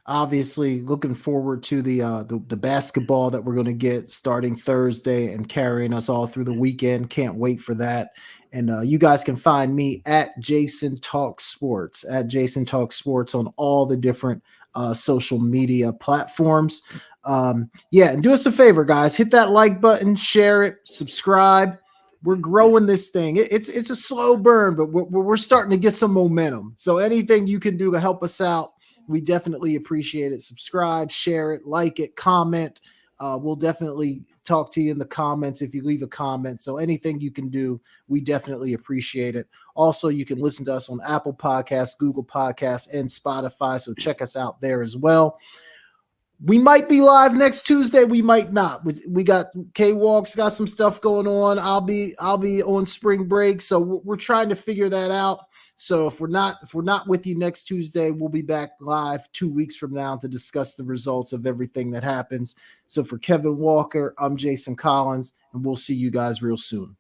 Obviously, looking forward to the basketball that we're going to get starting Thursday and carrying us all through the weekend. Can't wait for that. And you guys can find me at Jason Talk Sports, on all the different social media platforms. Yeah, and do us a favor, guys. Hit that like button, share it, subscribe. We're growing this thing. It's a slow burn, but we're starting to get some momentum. So anything you can do to help us out, we definitely appreciate it. Subscribe, share it, like it, comment. We'll definitely talk to you in the comments if you leave a comment. So anything you can do, we definitely appreciate it. Also, you can listen to us on Apple Podcasts, Google Podcasts, and Spotify. So check us out there as well. We might be live next Tuesday. We might not. We got K Walks got some stuff going on. I'll be on spring break, so we're trying to figure that out. So if we're not with you next Tuesday, we'll be back live 2 weeks from now to discuss the results of everything that happens. So for Kevin Walker, I'm Jason Collins, and we'll see you guys real soon.